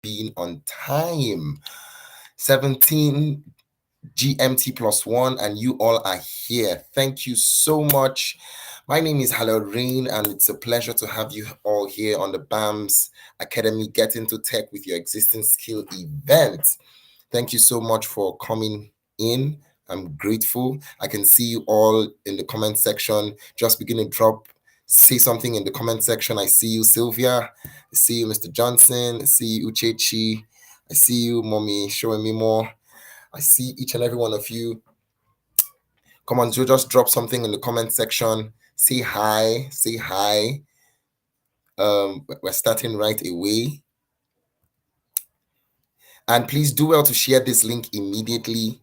being on time. 17 GMT plus 1, and you all are here. Thank you so much. My name is Hello Rain, and it's a pleasure to have you all here on the BAMS Academy Get Into Tech with Your Existing Skill event. Thank you so much for coming in. I'm grateful. I can see you all in the comment section. Just begin to say something in the comment section. I see you, Sylvia. I see you, Mr. Johnson. I see you, Uchechi. I see you, Mommy, showing me more. I see each and every one of you. Come on, just drop something in the comment section. Say hi. Say hi. We're starting right away. And please do well to share this link immediately.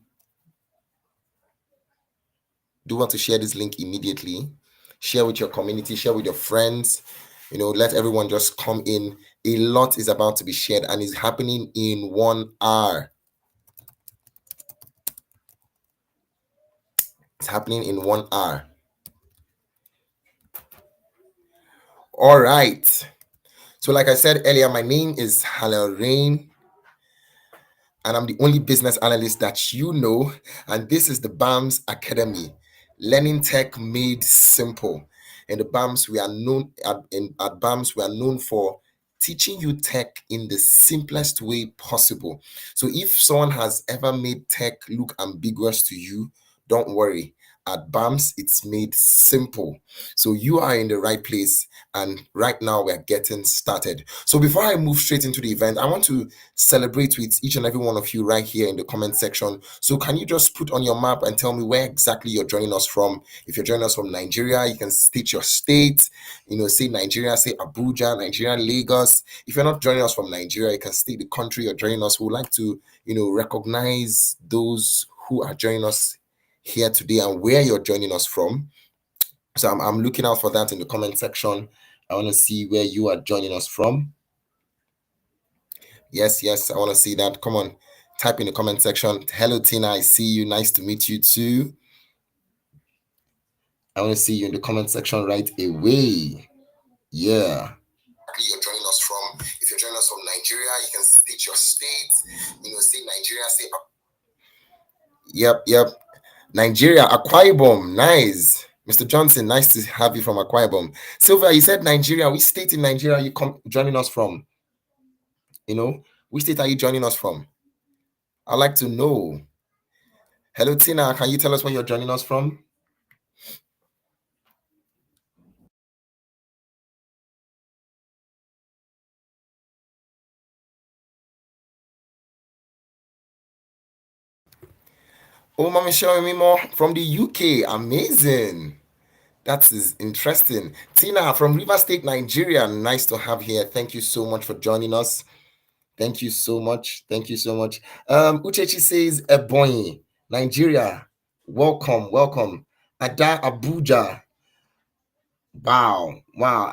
Do well to share this link immediately. Share with your community, share with your friends. Let everyone just come in. A lot is about to be shared and is happening in 1 hour. It's happening in 1 hour. All right. So like I said earlier, my name is Halil Rain, and I'm the only business analyst that you know. And this is the BAMS Academy, Learning Tech Made Simple. In the BAMS, we are known at BAMS, we are known for teaching you tech in the simplest way possible. So if someone has ever made tech look ambiguous to you, don't worry. At BAMS, it's made simple. So you are in the right place, and right now we're getting started. So before I move straight into the event, I want to celebrate with each and every one of you right here in the comment section. So can you just put on your map and tell me where exactly you're joining us from? If you're joining us from Nigeria, you can state your state, say Nigeria, say Abuja, Nigeria, Lagos. If you're not joining us from Nigeria, you can state the country you're joining us. We would like to, recognize those who are joining us here today and where you're joining us from. So I'm looking out for that in the comment section. I want to see where you are joining us from. Yes, I want to see that. Come on, type in the comment section. Hello, Tina. I see you. Nice to meet you too. I want to see you in the comment section right away. Yeah. You're joining us from. If you're joining us from Nigeria, you can state your state. Say Nigeria. Say. Yep. Nigeria, Akwa Ibom. Nice. Mr. Johnson, nice to have you from Akwa Ibom. Sylvia, you said Nigeria. Which state in Nigeria are you joining us from? Which state are you joining us from? I'd like to know. Hello, Tina. Can you tell us where you're joining us from? Oh, Mommy, showing me more from the UK. Amazing. That is interesting. Tina from River State, Nigeria. Nice to have here. Thank you so much for joining us. Thank you so much. Uchechi says Ebonyi, Nigeria. Welcome. Ada Abuja. Wow.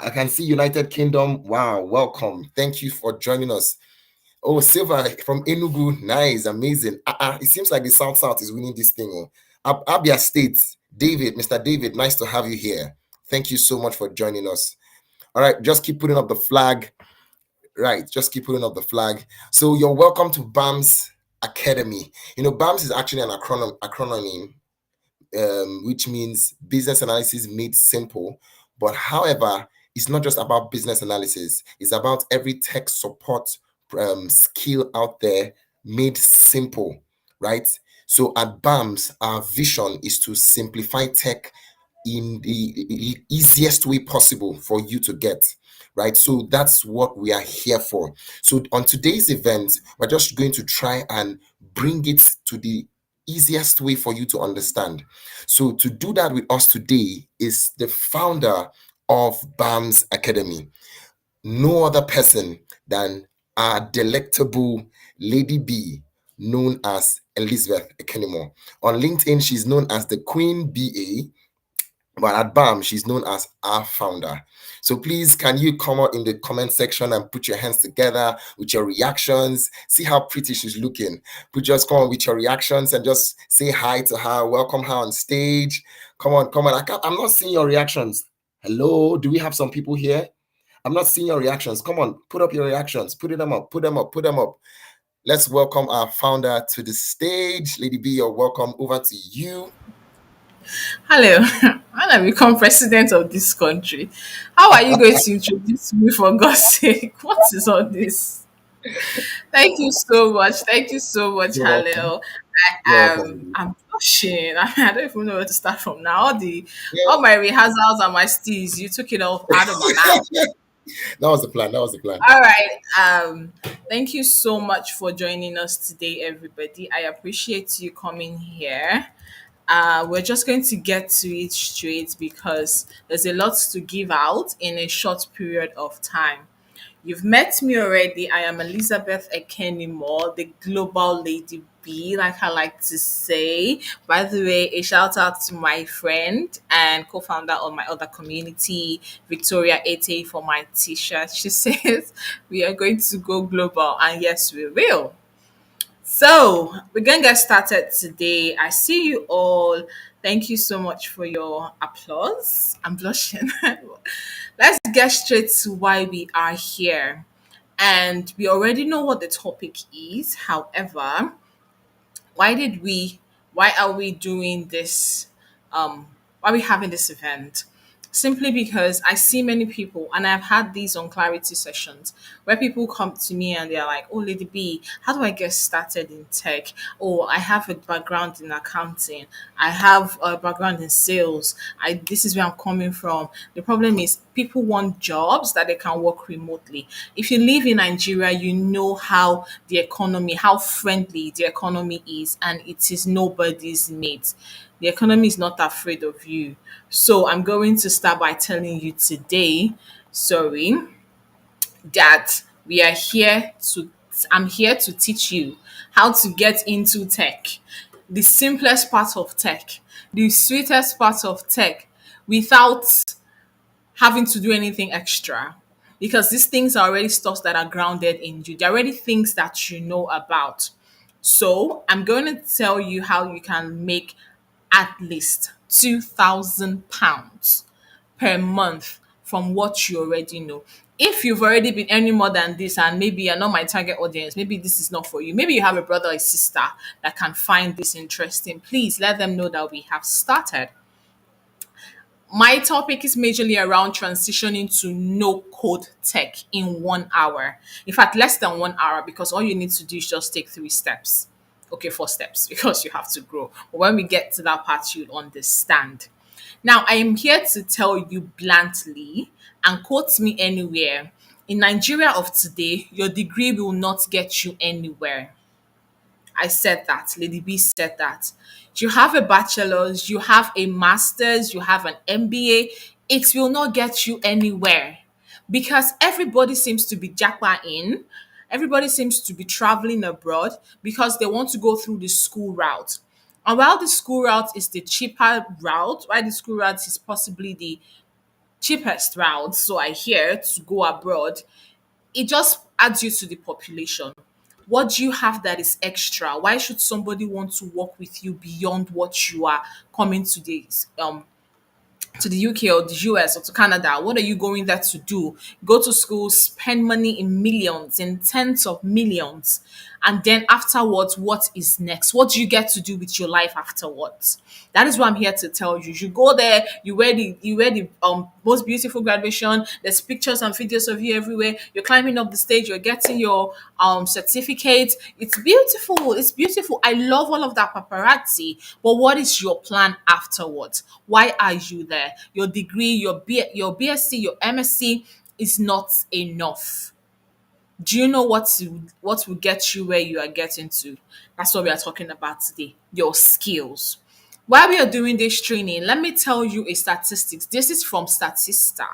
I can see United Kingdom. Wow. Welcome. Thank you for joining us. Oh, Silva from Enugu. Nice. Amazing. It seems like the South is winning this thing. Abia State. David, Mr. David, nice to have you here. Thank you so much for joining us. All right, just keep putting up the flag. So you're welcome to BAMS Academy. BAMS is actually an acronym, which means Business Analysis Made Simple. But however, it's not just about business analysis. It's about every tech support skill out there made simple, right? So at BAMS, our vision is to simplify tech in the easiest way possible for you to get, right? So that's what we are here for. So on today's event, we're just going to try and bring it to the easiest way for you to understand. So to do that with us today is the founder of BAMS Academy, no other person than our delectable Lady B, known as Elizabeth Ekenimo. On LinkedIn, she's known as the Queen BA, but at BAM, she's known as our founder. So please, can you come out in the comment section and put your hands together with your reactions? See how pretty she's looking. Just come on with your reactions and just say hi to her. Welcome her on stage. Come on. I'm not seeing your reactions. Hello, do we have some people here? I'm not seeing your reactions. Come on, put up your reactions. Put them up. Put them up. Put them up. Let's welcome our founder to the stage. Lady B, you're welcome. Over to you. Hello, when I become president of this country, how are you going to introduce me for God's sake? What is all this? Thank you so much. Thank you so much, You're welcome. Halil. You're welcome. I'm blushing. I don't even know where to start from now. Yeah. All my rehearsals and my steez, you took it all out of my mouth. That was the plan. That was the plan. All right. Thank you so much for joining us today, everybody. I appreciate you coming here. We're just going to get to it straight because there's a lot to give out in a short period of time. You've met me already. I am Elizabeth Ekenimo, the global lady B, like I like to say. By the way, a shout out to my friend and co-founder of my other community, Victoria Ete, for my t-shirt. She says we are going to go global, and yes, we will. So we're gonna get started today. I see you all. Thank you so much for your applause. I'm blushing. Let's get straight to why we are here. And we already know what the topic is. However, why did we why are we doing this why are we having this event? Simply because I see many people, and I've had these on clarity sessions where people come to me and they're like, "Oh, Lady B, how do I get started in tech? Oh, I have a background in accounting. I have a background in sales. This is where I'm coming from." The problem is people want jobs that they can work remotely. If you live in Nigeria, you know how friendly the economy is, and it is nobody's mate. The economy is not afraid of you. So I'm going to start by telling you today, sorry, that we are here to I'm here to teach you how to get into tech. The simplest part of tech, the sweetest part of tech without having to do anything extra, because these things are already stuff that are grounded in you. They're already things that you know about. So I'm going to tell you how you can make at least £2,000 per month from what you already know. If you've already been earning more than this and maybe you're not my target audience, maybe this is not for you. Maybe you have a brother or sister that can find this interesting. Please let them know that we have started. My topic is majorly around transitioning to no code tech in 1 hour. In fact, less than 1 hour, because all you need to do is just take 3 steps. Okay, 4 steps, because you have to grow. But when we get to that part, you'll understand. Now, I am here to tell you bluntly, and quote me anywhere, in Nigeria of today, your degree will not get you anywhere. I said that. Lady B said that. You have a bachelor's, you have a master's, you have an MBA. It will not get you anywhere because everybody seems to be japa in. Everybody seems to be traveling abroad because they want to go through the school route. And while the school route is the cheaper route, while the school route is possibly the cheapest route, so I hear, to go abroad, it just adds you to the population. What do you have that is extra? Why should somebody want to work with you beyond what you are coming to the UK or the US or to Canada? What are you going there to do? Go to school, spend money in millions, in tens of millions. And then afterwards, what is next? What do you get to do with your life afterwards? That is what I'm here to tell you. You go there, you wear the most beautiful graduation. There's pictures and videos of you everywhere. You're climbing up the stage, you're getting your certificate. It's beautiful. It's beautiful. I love all of that paparazzi. But what is your plan afterwards? Why are you there? Your degree, your BSc, your MSc is not enough. Do you know what will get you where you are getting to? That's what we are talking about today. Your skills. While we are doing this training, let me tell you a statistics. This is from Statista,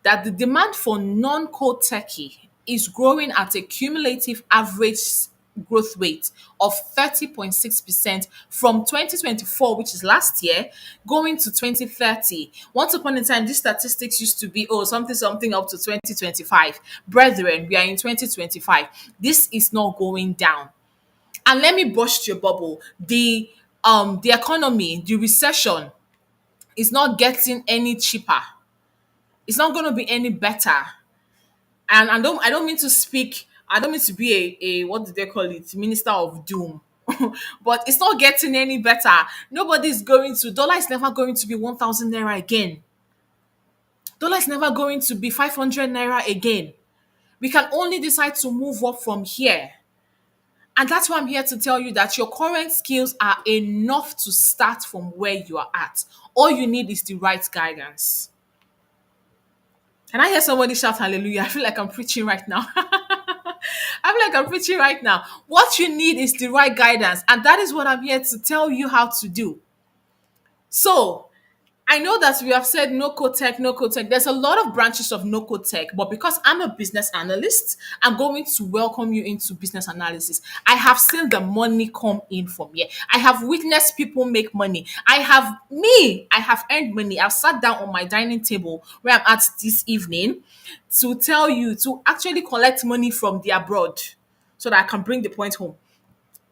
that the demand for non-code techie is growing at a cumulative average growth rate of 30.6% from 2024, which is last year, going to 2030. Once upon a time, these statistics used to be, oh, something, something up to 2025. Brethren, we are in 2025. This is not going down. And let me burst your bubble. The economy, the recession is not getting any cheaper. It's not going to be any better. And I don't mean to speak, I don't mean to be a what do they call it, minister of doom. But it's not getting any better. Nobody's going to, dollar is never going to be 1,000 naira again. Dollar is never going to be 500 naira again. We can only decide to move up from here. And that's why I'm here to tell you that your current skills are enough to start from where you are at. All you need is the right guidance. Can I hear somebody shout hallelujah? I feel like I'm preaching right now. I feel like I'm preaching right now. What you need is the right guidance. And that is what I'm here to tell you how to do. So, I know that we have said no code tech, no code tech. There's a lot of branches of no code tech, but because I'm a business analyst, I'm going to welcome you into business analysis. I have seen the money come in from here. I have witnessed people make money. I have earned money. I've sat down on my dining table where I'm at this evening to tell you to actually collect money from the abroad so that I can bring the point home.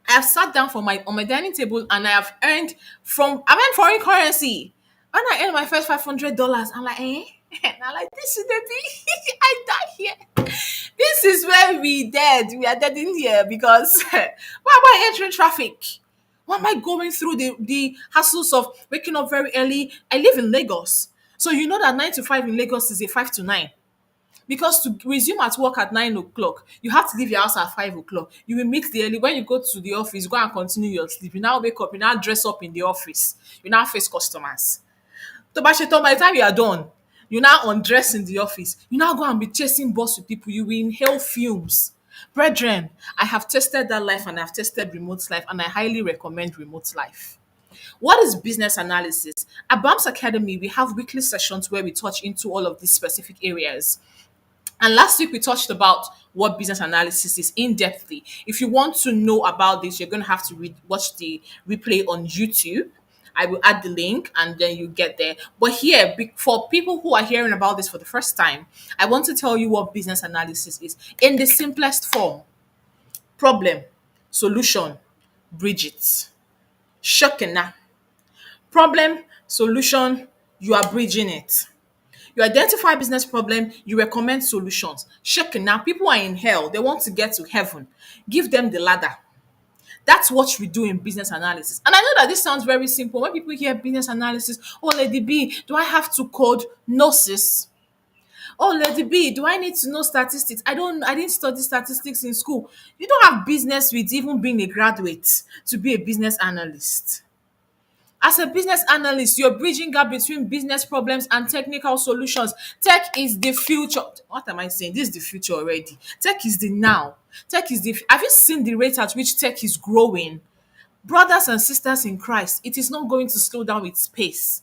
I have sat down for my on my dining table and I've earned foreign currency. When I earned my first $500, I'm like, eh? And I'm like, this is the thing. I die here. This is where we dead. We are dead in here because why am I entering traffic? Why am I going through the hassles of waking up very early? I live in Lagos. So you know that 9 to 5 in Lagos is a 5 to 9. Because to resume at work at 9 o'clock, you have to leave your house at 5 o'clock. You will meet the early when you go to the office, go and continue your sleep. You now wake up, you now dress up in the office, you now face customers. So by the time you are done, you now undress in the office. You now go and be chasing boss with people. You will inhale fumes. Brethren, I have tested that life and I've tested remote life, and I highly recommend remote life. What is business analysis? At BAMS Academy, we have weekly sessions where we touch into all of these specific areas. And last week we touched about what business analysis is in depthly. If you want to know about this, you're going to have to watch the replay on YouTube. I will add the link and then you get there. But here, for people who are hearing about this for the first time, I want to tell you what business analysis is in the simplest form: problem, solution, bridge it. Shocking now. Problem, solution, you are bridging it. You identify business problem, you recommend solutions. Shaking now, people are in hell, they want to get to heaven. Give them the ladder. That's what we do in business analysis. And I know that this sounds very simple. When people hear business analysis, oh, Lady B, do I have to code? No, sis. Oh, Lady B, do I need to know statistics? I didn't study statistics in school. You don't have business with even being a graduate to be a business analyst. As a business analyst, you're bridging gap between business problems and technical solutions. Tech is the future. What am I saying? This is the future already. Tech is the now. Tech is the. Have you seen the rate at which tech is growing? Brothers and sisters in Christ, it is not going to slow down its pace.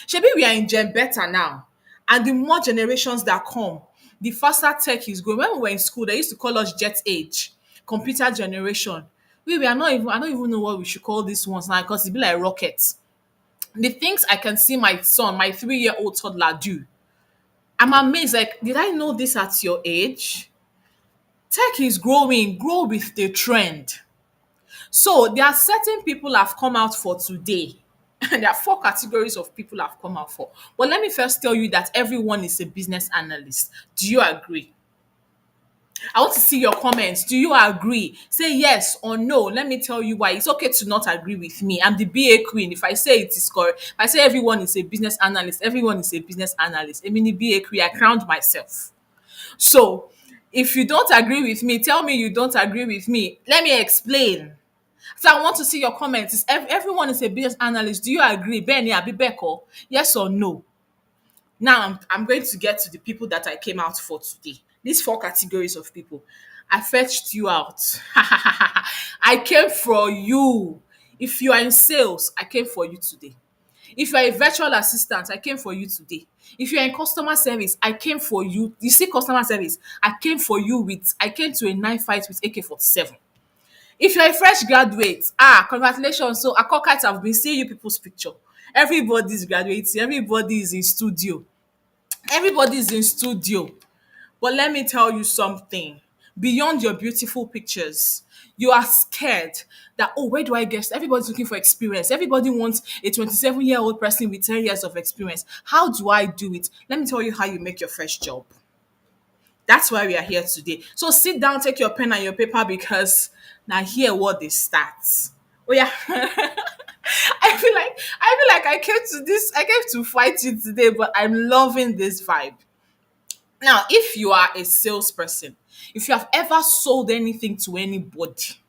Shebi, we are in Gen Beta now, and the more generations that come, the faster tech is growing. When we were in school, they used to call us Jet Age, computer generation. We are not even. I don't even know what we should call these ones now because it be like rockets. The things I can see my son, my 3-year-old toddler do, I'm amazed. Like, did I know this at your age? Tech is growing, grow with the trend. So there are certain people have come out for today. And there are 4 categories of people have come out for. But let me first tell you that everyone is a business analyst. Do you agree? I want to see your comments. Do you agree? Say yes or no. Let me tell you why. It's okay to not agree with me. I'm the BA queen. If I say it is correct, if I say everyone is a business analyst, everyone is a business analyst. I mean, the BA queen, I crowned myself. So, if you don't agree with me, tell me you don't agree with me. Let me explain. So I want to see your comments. Everyone is a business analyst. Do you agree? Benny, Abibeko? Yes or no? Now I'm going to get to the people that I came out for today. These 4 categories of people. I fetched you out. I came for you. If you are in sales, I came for you today. If you are a virtual assistant, I came for you today. If you are in customer service, I came for you. You see, customer service, I came to a knife fight with AK-47. If you're a fresh graduate, congratulations. So Akokite have been seeing you people's picture. Everybody's graduating, everybody is in studio. Everybody's in studio. But let me tell you something. beyond your beautiful pictures. You are scared that, oh, where do I get? Everybody's looking for experience. Everybody wants a 27-year-old person with 10 years of experience. How do I do it? Let me tell you how you make your first job. That's why we are here today. So sit down, take your pen and your paper because now here what they start. Oh yeah. I feel like I came to fight you today, but I'm loving this vibe. Now, if you are a salesperson, if you have ever sold anything to anybody,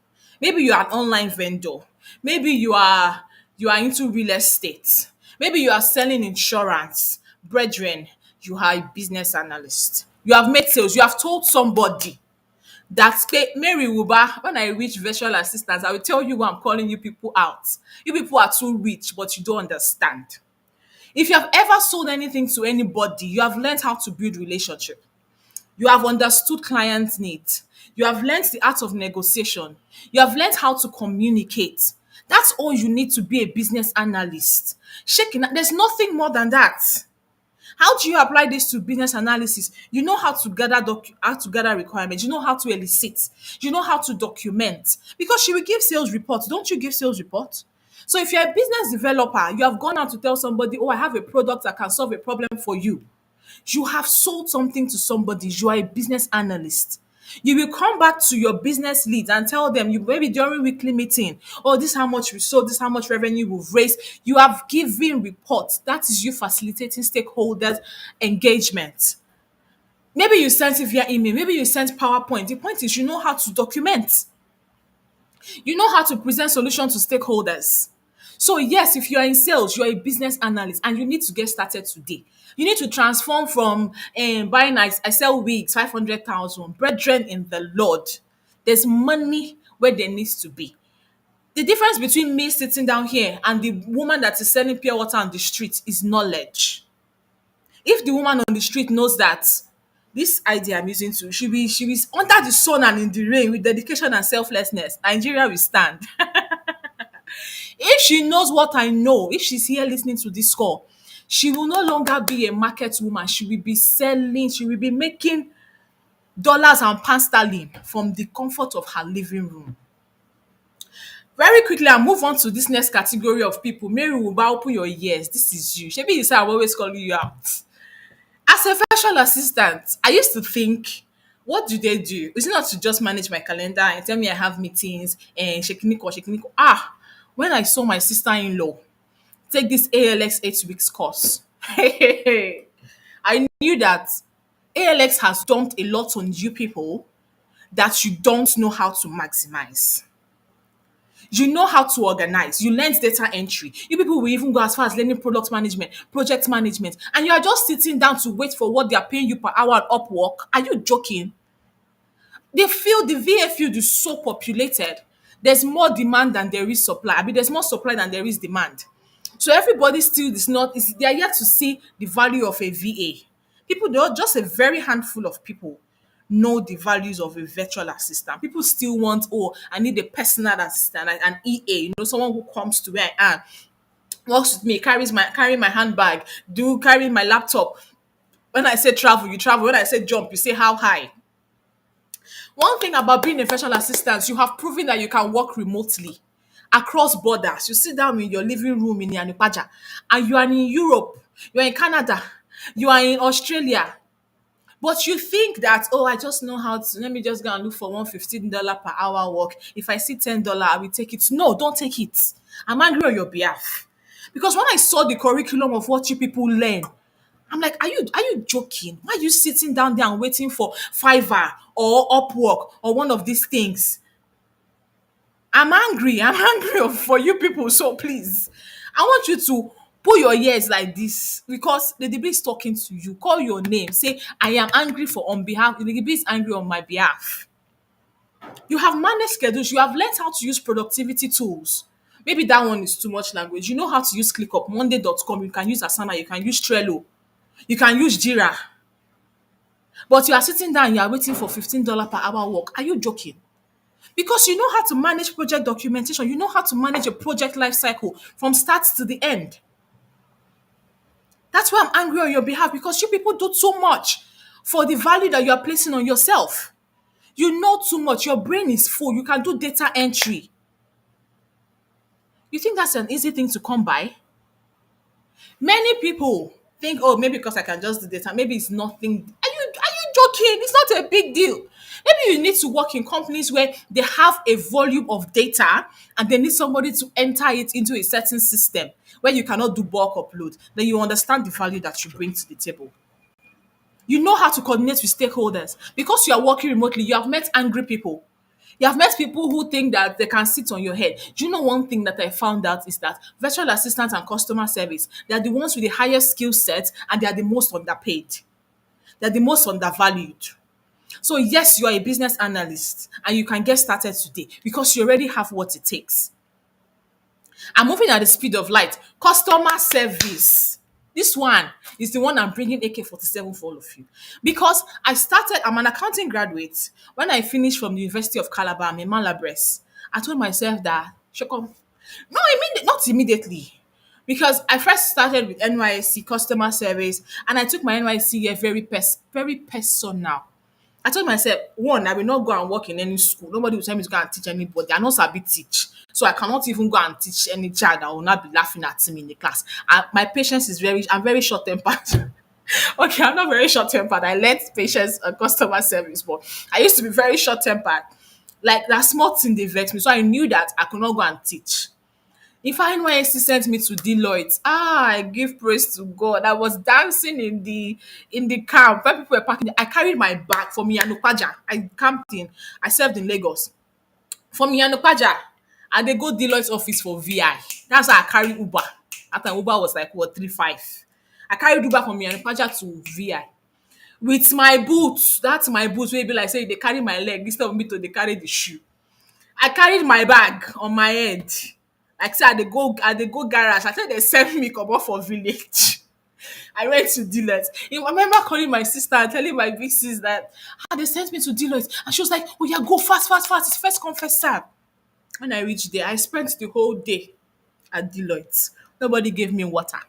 maybe you are an online vendor, maybe you are into real estate, maybe you are selling insurance, brethren, you are a business analyst. You have made sales, you have told somebody that Mary Wuba, when I reach virtual assistants, I will tell you why I'm calling you people out. You people are too rich, but you don't understand. If you have ever sold anything to anybody, you have learned how to build relationship. You have understood client needs. You have learned the art of negotiation. You have learned how to communicate. That's all you need to be a business analyst. Shaking, there's nothing more than that. How do you apply this to business analysis? You know how to gather requirements. You know how to elicit. You know how to document. Because she will give sales reports. Don't you give sales reports? So if you're a business developer, you have gone out to tell somebody, oh, I have a product that can solve a problem for you. You have sold something to somebody. You are a business analyst. You will come back to your business leads and tell them, you maybe during weekly meeting, oh, this is how much we sold, this is how much revenue we've raised. You have given reports. That is you facilitating stakeholders engagement. Maybe you sent it via email, maybe you sent PowerPoint. The point is you know how to document. You know how to present solutions to stakeholders. So yes, if you are in sales, you are a business analyst and you need to get started today. You need to transform from buying I sell wigs 500,000 brethren in the Lord. There's money where there needs to be. The difference between me sitting down here and the woman that is selling pure water on the street is knowledge. If the woman on the street knows that this idea I'm using to, she be under the sun and in the rain with dedication and selflessness, Nigeria will stand. If she knows what I know, if she's here listening to this call, she will no longer be a market woman. She will be selling, she will be making dollars and pound sterling from the comfort of her living room. Very quickly, I'll move on to this next category of people. Mary Wuba, open your ears. This is you. Maybe you say I'm always calling you out. As a virtual assistant, I used to think, what do they do? Is it not to just manage my calendar and tell me I have meetings and shekiniko? Ah, when I saw my sister-in-law take this ALX 8 weeks course, I knew that ALX has dumped a lot on you people that you don't know how to maximize. You know how to organize. You learned data entry. You people will even go as far as learning product management, project management, and you are just sitting down to wait for what they are paying you per hour on Upwork. Are you joking? The VA field is so populated. There's more demand than there is supply. I mean, there's more supply than there is demand. So everybody still is not. They are yet to see the value of a VA. People, though, just a very handful of people know the values of a virtual assistant. People still want, oh, I need a personal assistant, like an EA, someone who comes to where I am, works with me, carry my handbag, carry my laptop. When I say travel, you travel. When I say jump, you say how high. One thing about being a virtual assistant, you have proven that you can work remotely across borders. You sit down in your living room in Yanupaja and you are in Europe, you are in Canada, you are in Australia. But you think that, oh, I just know how to, let me just go and look for $115 per hour work. If I see $10, I will take it. No, don't take it. I'm angry on your behalf. Because when I saw the curriculum of what you people learn, I'm like, are you joking? Why are you sitting down there and waiting for Fiverr or Upwork or one of these things? I'm angry. I'm angry for you people. So please, I want you to put your ears like this because the DB is talking to you. Call your name. Say, I am angry for on behalf. The DB is angry on my behalf. You have managed schedules. You have learned how to use productivity tools. Maybe that one is too much language. You know how to use ClickUp, Monday.com. You can use Asana. You can use Trello. You can use Jira. But you are sitting down and you are waiting for $15 per hour work. Are you joking? Because you know how to manage project documentation. You know how to manage a project life cycle from start to the end. That's why I'm angry on your behalf because you people do too much for the value that you are placing on yourself. You know too much. Your brain is full. You can do data entry. You think that's an easy thing to come by? Many people think, oh, maybe because I can just do data, maybe it's nothing. Are you joking? It's not a big deal. Maybe you need to work in companies where they have a volume of data and they need somebody to enter it into a certain system where you cannot do bulk upload. Then you understand the value that you bring to the table. You know how to coordinate with stakeholders. Because you are working remotely, you have met angry people. You have met people who think that they can sit on your head. Do you know one thing that I found out is that virtual assistants and customer service, they are the ones with the highest skill set and they are the most underpaid. They're the most undervalued. So yes, you are a business analyst and you can get started today because you already have what it takes. I'm moving at the speed of light. Customer service. This one is the one I'm bringing AK-47 for all of you. Because I'm an accounting graduate. When I finished from the University of Calabar, I'm a Malabres. I told myself that, Shoko, no, not immediately. Because I first started with NYSC customer service and I took my NYSC year very personal. I told myself, one, I will not go and work in any school. Nobody will tell me to go and teach anybody. I know sabi teach. So I cannot even go and teach any child that will not be laughing at me in the class. And my patience is I'm very short tempered. Okay, I'm not very short tempered. I learned patience and customer service, but I used to be very short tempered. Like that small thing they vex me. So I knew that I could not go and teach. If NYSC sent me to Deloitte, I give praise to God. I was dancing in the camp when people were packing. I carried my bag from Yanupaja. I camped in. I served in Lagos. From Yanupaja, and they go Deloitte office for VI. That's how I carry Uber. At time Uber was like what 3-5. I carried Uber from Yanupaja to VI with my boots. That's my boots. Wey be like say they carry my leg instead of me to they carry the shoe. I carried my bag on my head. Like say I dey go garage. I tell they send me comot for village. I went to Deloitte. I remember calling my sister and telling my big sis that they sent me to Deloitte. And she was like, oh yeah, go fast, fast, fast. It's first come, first serve. When I reached there, I spent the whole day at Deloitte. Nobody gave me water.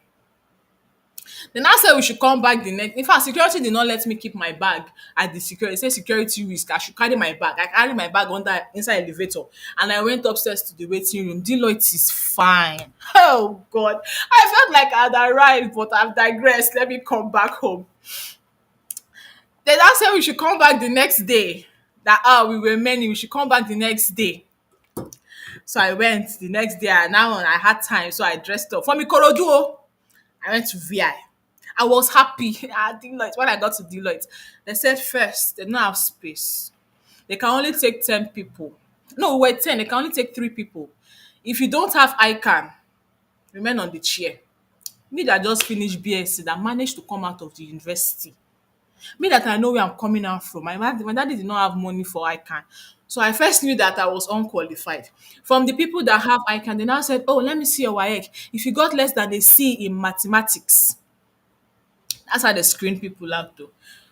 Then I said we should come back the next. In fact, security did not let me keep my bag at the security. It said security risk. I should carry my bag. I carried my bag under inside elevator, and I went upstairs to the waiting room. Deloitte is fine. Oh God, I felt like I'd arrived, but I've digressed. Let me come back home. Then I said we should come back the next day. That we were many. We should come back the next day. So I went the next day, and now I had time, so I dressed up. From Ikorodu, oh, I went to VI. I was happy at Deloitte. When I got to Deloitte, they said first, they don't have space. They can only take 10 people. No, wait, 10. They can only take 3 people. If you don't have ICANN, remain on the chair. Me that just finished BSc, that managed to come out of the university. Me that I know where I'm coming out from. My daddy did not have money for ICANN. So I first knew that I was unqualified. From the people that have ICANN, they now said, oh, let me see your WAEC. If you got less than a C in mathematics, that's how they screen people out though.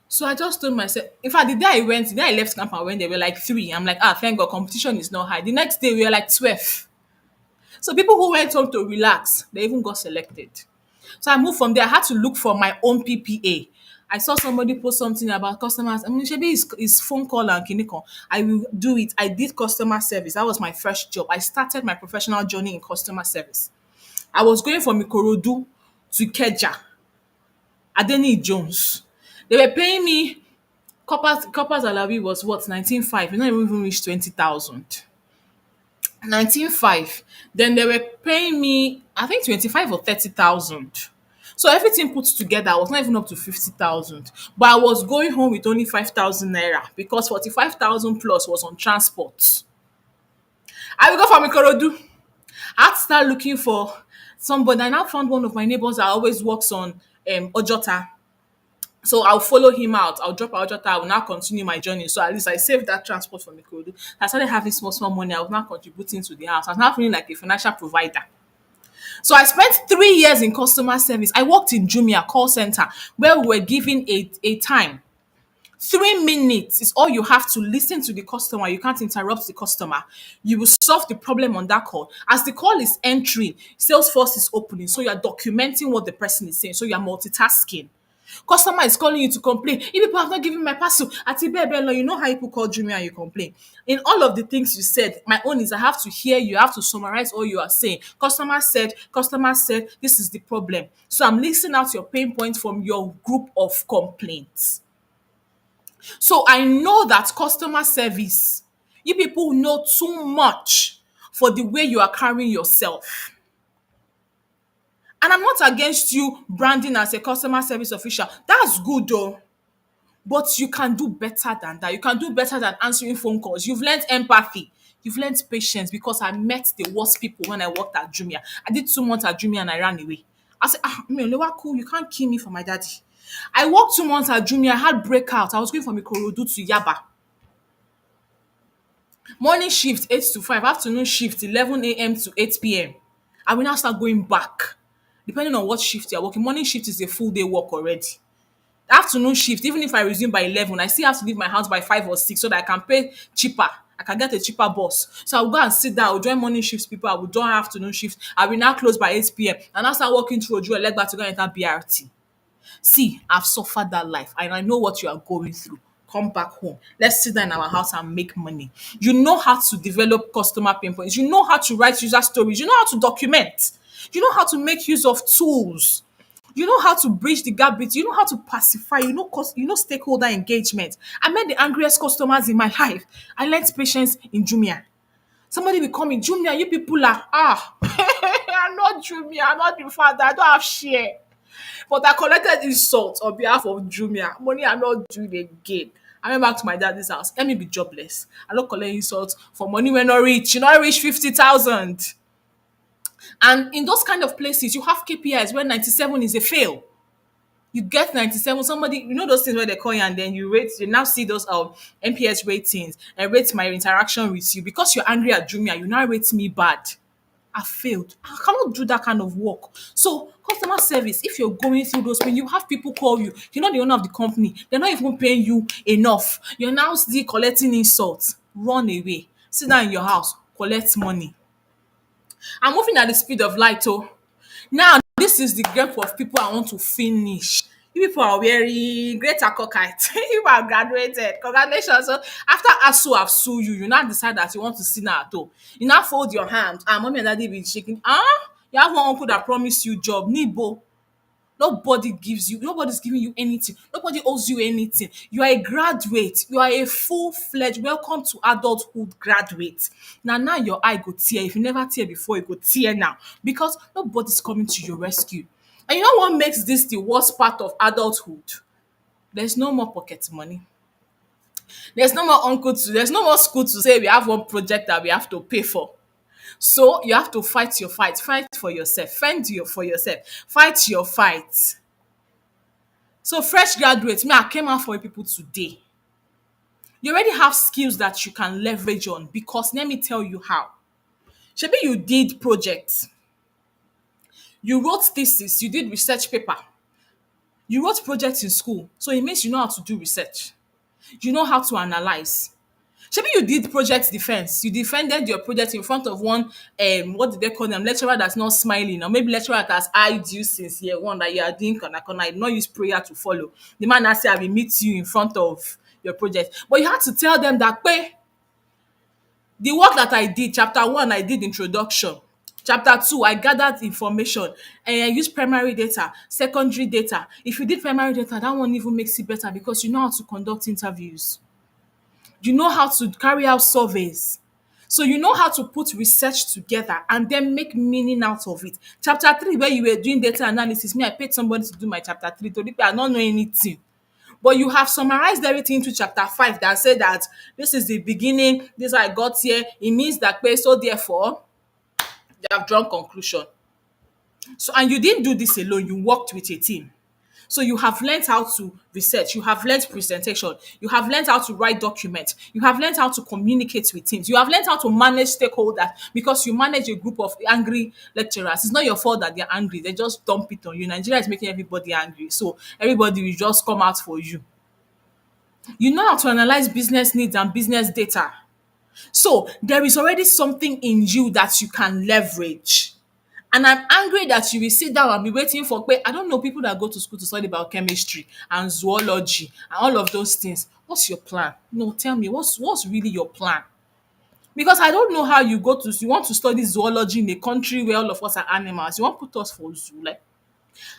So I just told myself, in fact, the day I left camp and when they were like 3, I'm like, thank God, competition is not high. The next day we were like 12. So people who went home to relax, they even got selected. So I moved from there. I had to look for my own PPA. I saw somebody post something about customers. I mean, maybe it's phone call and kiniko. I will do it. I did customer service. That was my first job. I started my professional journey in customer service. I was going from Ikorodu to Keja. Adeni Jones. They were paying me Copper's Alawi was what 19.5. You not even reach 20,000. 19.5. Then they were paying me I think 25 or 30,000. So everything put together, I was not even up to 50,000. But I was going home with only 5,000 naira because 45,000 plus was on transport. I will go from Ikorodu. I had to start looking for somebody. I now found one of my neighbors that always works on Ojota. So I'll follow him out. I'll drop out Ojota. I will now continue my journey. So at least I saved that transport from Ikorodu. I started having small money. I was now contributing to the house. I was now feeling like a financial provider. So I spent 3 years in customer service. I worked in Jumia call center where we were given a time. 3 minutes is all you have to listen to the customer. You can't interrupt the customer. You will solve the problem on that call. As the call is entering, Salesforce is opening. So you are documenting what the person is saying. So you are multitasking. Customer is calling you to complain. If people have not given my parcel, ati bẹ́ẹ̀ bẹ́ẹ̀ lọ, you know how people call Jumia and you complain. In all of the things you said, my own is I have to hear you, I have to summarize all you are saying. Customer said, this is the problem. So I'm listing out your pain points from your group of complaints. So I know that customer service, you people know too much for the way you are carrying yourself. And I'm not against you branding as a customer service official. That's good though. But you can do better than that. You can do better than answering phone calls. You've learned empathy. You've learned patience because I met the worst people when I worked at Jumia. I did 2 months at Jumia and I ran away. I said, me, cool, you can't kill me for my daddy. I worked 2 months at Jumia. I had breakout. I was going from Ikorodu to Yaba. Morning shift 8 to 5, afternoon shift 11 a.m. to 8 p.m. I will now start going back. Depending on what shift you're working. Morning shift is a full day work already. Afternoon shift, even if I resume by 11, I still have to leave my house by 5 or 6 so that I can pay cheaper. I can get a cheaper bus. So I'll go and sit down. I'll join morning shifts people. I will join afternoon shift. I will now close by 8 p.m. And I'll start walking through Oju Elegba to go and enter BRT. See, I've suffered that life and I know what you are going through. Come back home. Let's sit down in our house and make money. You know how to develop customer pain points. You know how to write user stories. You know how to document. You know how to make use of tools. You know how to bridge the gap between, you know how to pacify, you know stakeholder engagement. I met the angriest customers in my life. I learned patience in Jumia. Somebody will come in, Jumia, you people are, I'm not Jumia, I'm not the father, I don't have share. But I collected insults on behalf of Jumia. Money I'm not doing again. I went back to my daddy's house. Let me be jobless. I don't collect insults for money when not reach. You not reach 50,000. And in those kind of places, you have KPIs where 97 is a fail. You get 97, somebody, you know those things where they call you and then you rate, you now see those NPS ratings and rate my interaction with you. Because you're angry at Jumia, you now rate me bad. I failed. I cannot do that kind of work. So customer service, if you're going through those when you have people call you, you're not the owner of the company, they're not even paying you enough. You're now still collecting insults. Run away. Sit down in your house, collect money. I'm moving at the speed of light. Oh, now this is the group of people I want to finish. You people are very great at cockite. You are graduated. Congratulations. So after ASU have sue you, you now decide that you want to sit now at home. You now fold your hands. Mommy and daddy be shaking. You have one uncle that promised you job. Nibo. Nobody's giving you anything. Nobody owes you anything. You are a graduate. You are a full-fledged, welcome to adulthood graduate. Now your eye go tear. If you never tear before, it go tear now. Because nobody's coming to your rescue. And you know what makes this the worst part of adulthood? There's no more pocket money. There's no more school to say we have one project that we have to pay for. So you have to fight your fight. Fight for yourself. For yourself. Fight your fight. So fresh graduates, me, I came out for you people today. You already have skills that you can leverage on because let me tell you how. Maybe you did projects. You wrote thesis, you did research paper. You wrote projects in school. So it means you know how to do research. You know how to analyze. Maybe you did project defense. You defended your project in front of one, what did they call them? Lecturer that's not smiling, or maybe lecturer that has eyed you since year one that you are doing corner. You not use prayer to follow. The man has said, I will meet you in front of your project. But you had to tell them that, the work that I did, chapter 1, I did introduction. Chapter 2, I gathered information and I used primary data, secondary data. If you did primary data, that one even makes it better because you know how to conduct interviews. You know how to carry out surveys. So you know how to put research together and then make meaning out of it. Chapter 3, where you were doing data analysis, me, I paid somebody to do my chapter 3. To I don't know anything. But you have summarized everything to chapter 5 that said that this is the beginning, this I got here. It means that so therefore, you have drawn conclusion. So, and you didn't do this alone, you worked with a team. So you have learned how to research, you have learned presentation, you have learned how to write documents, you have learned how to communicate with teams, you have learned how to manage stakeholders because you manage a group of angry lecturers. It's not your fault that they're angry, they just dump it on you. Nigeria is making everybody angry, so everybody will just come out for you. You know how to analyze business needs and business data. So there is already something in you that you can leverage. And I'm angry that you will sit down and be waiting for I don't know people that go to school to study biochemistry and zoology and all of those things. What's your plan? No, tell me what's really your plan? Because I don't know how you want to study zoology in a country where all of us are animals. You want to put us for zoo? Like,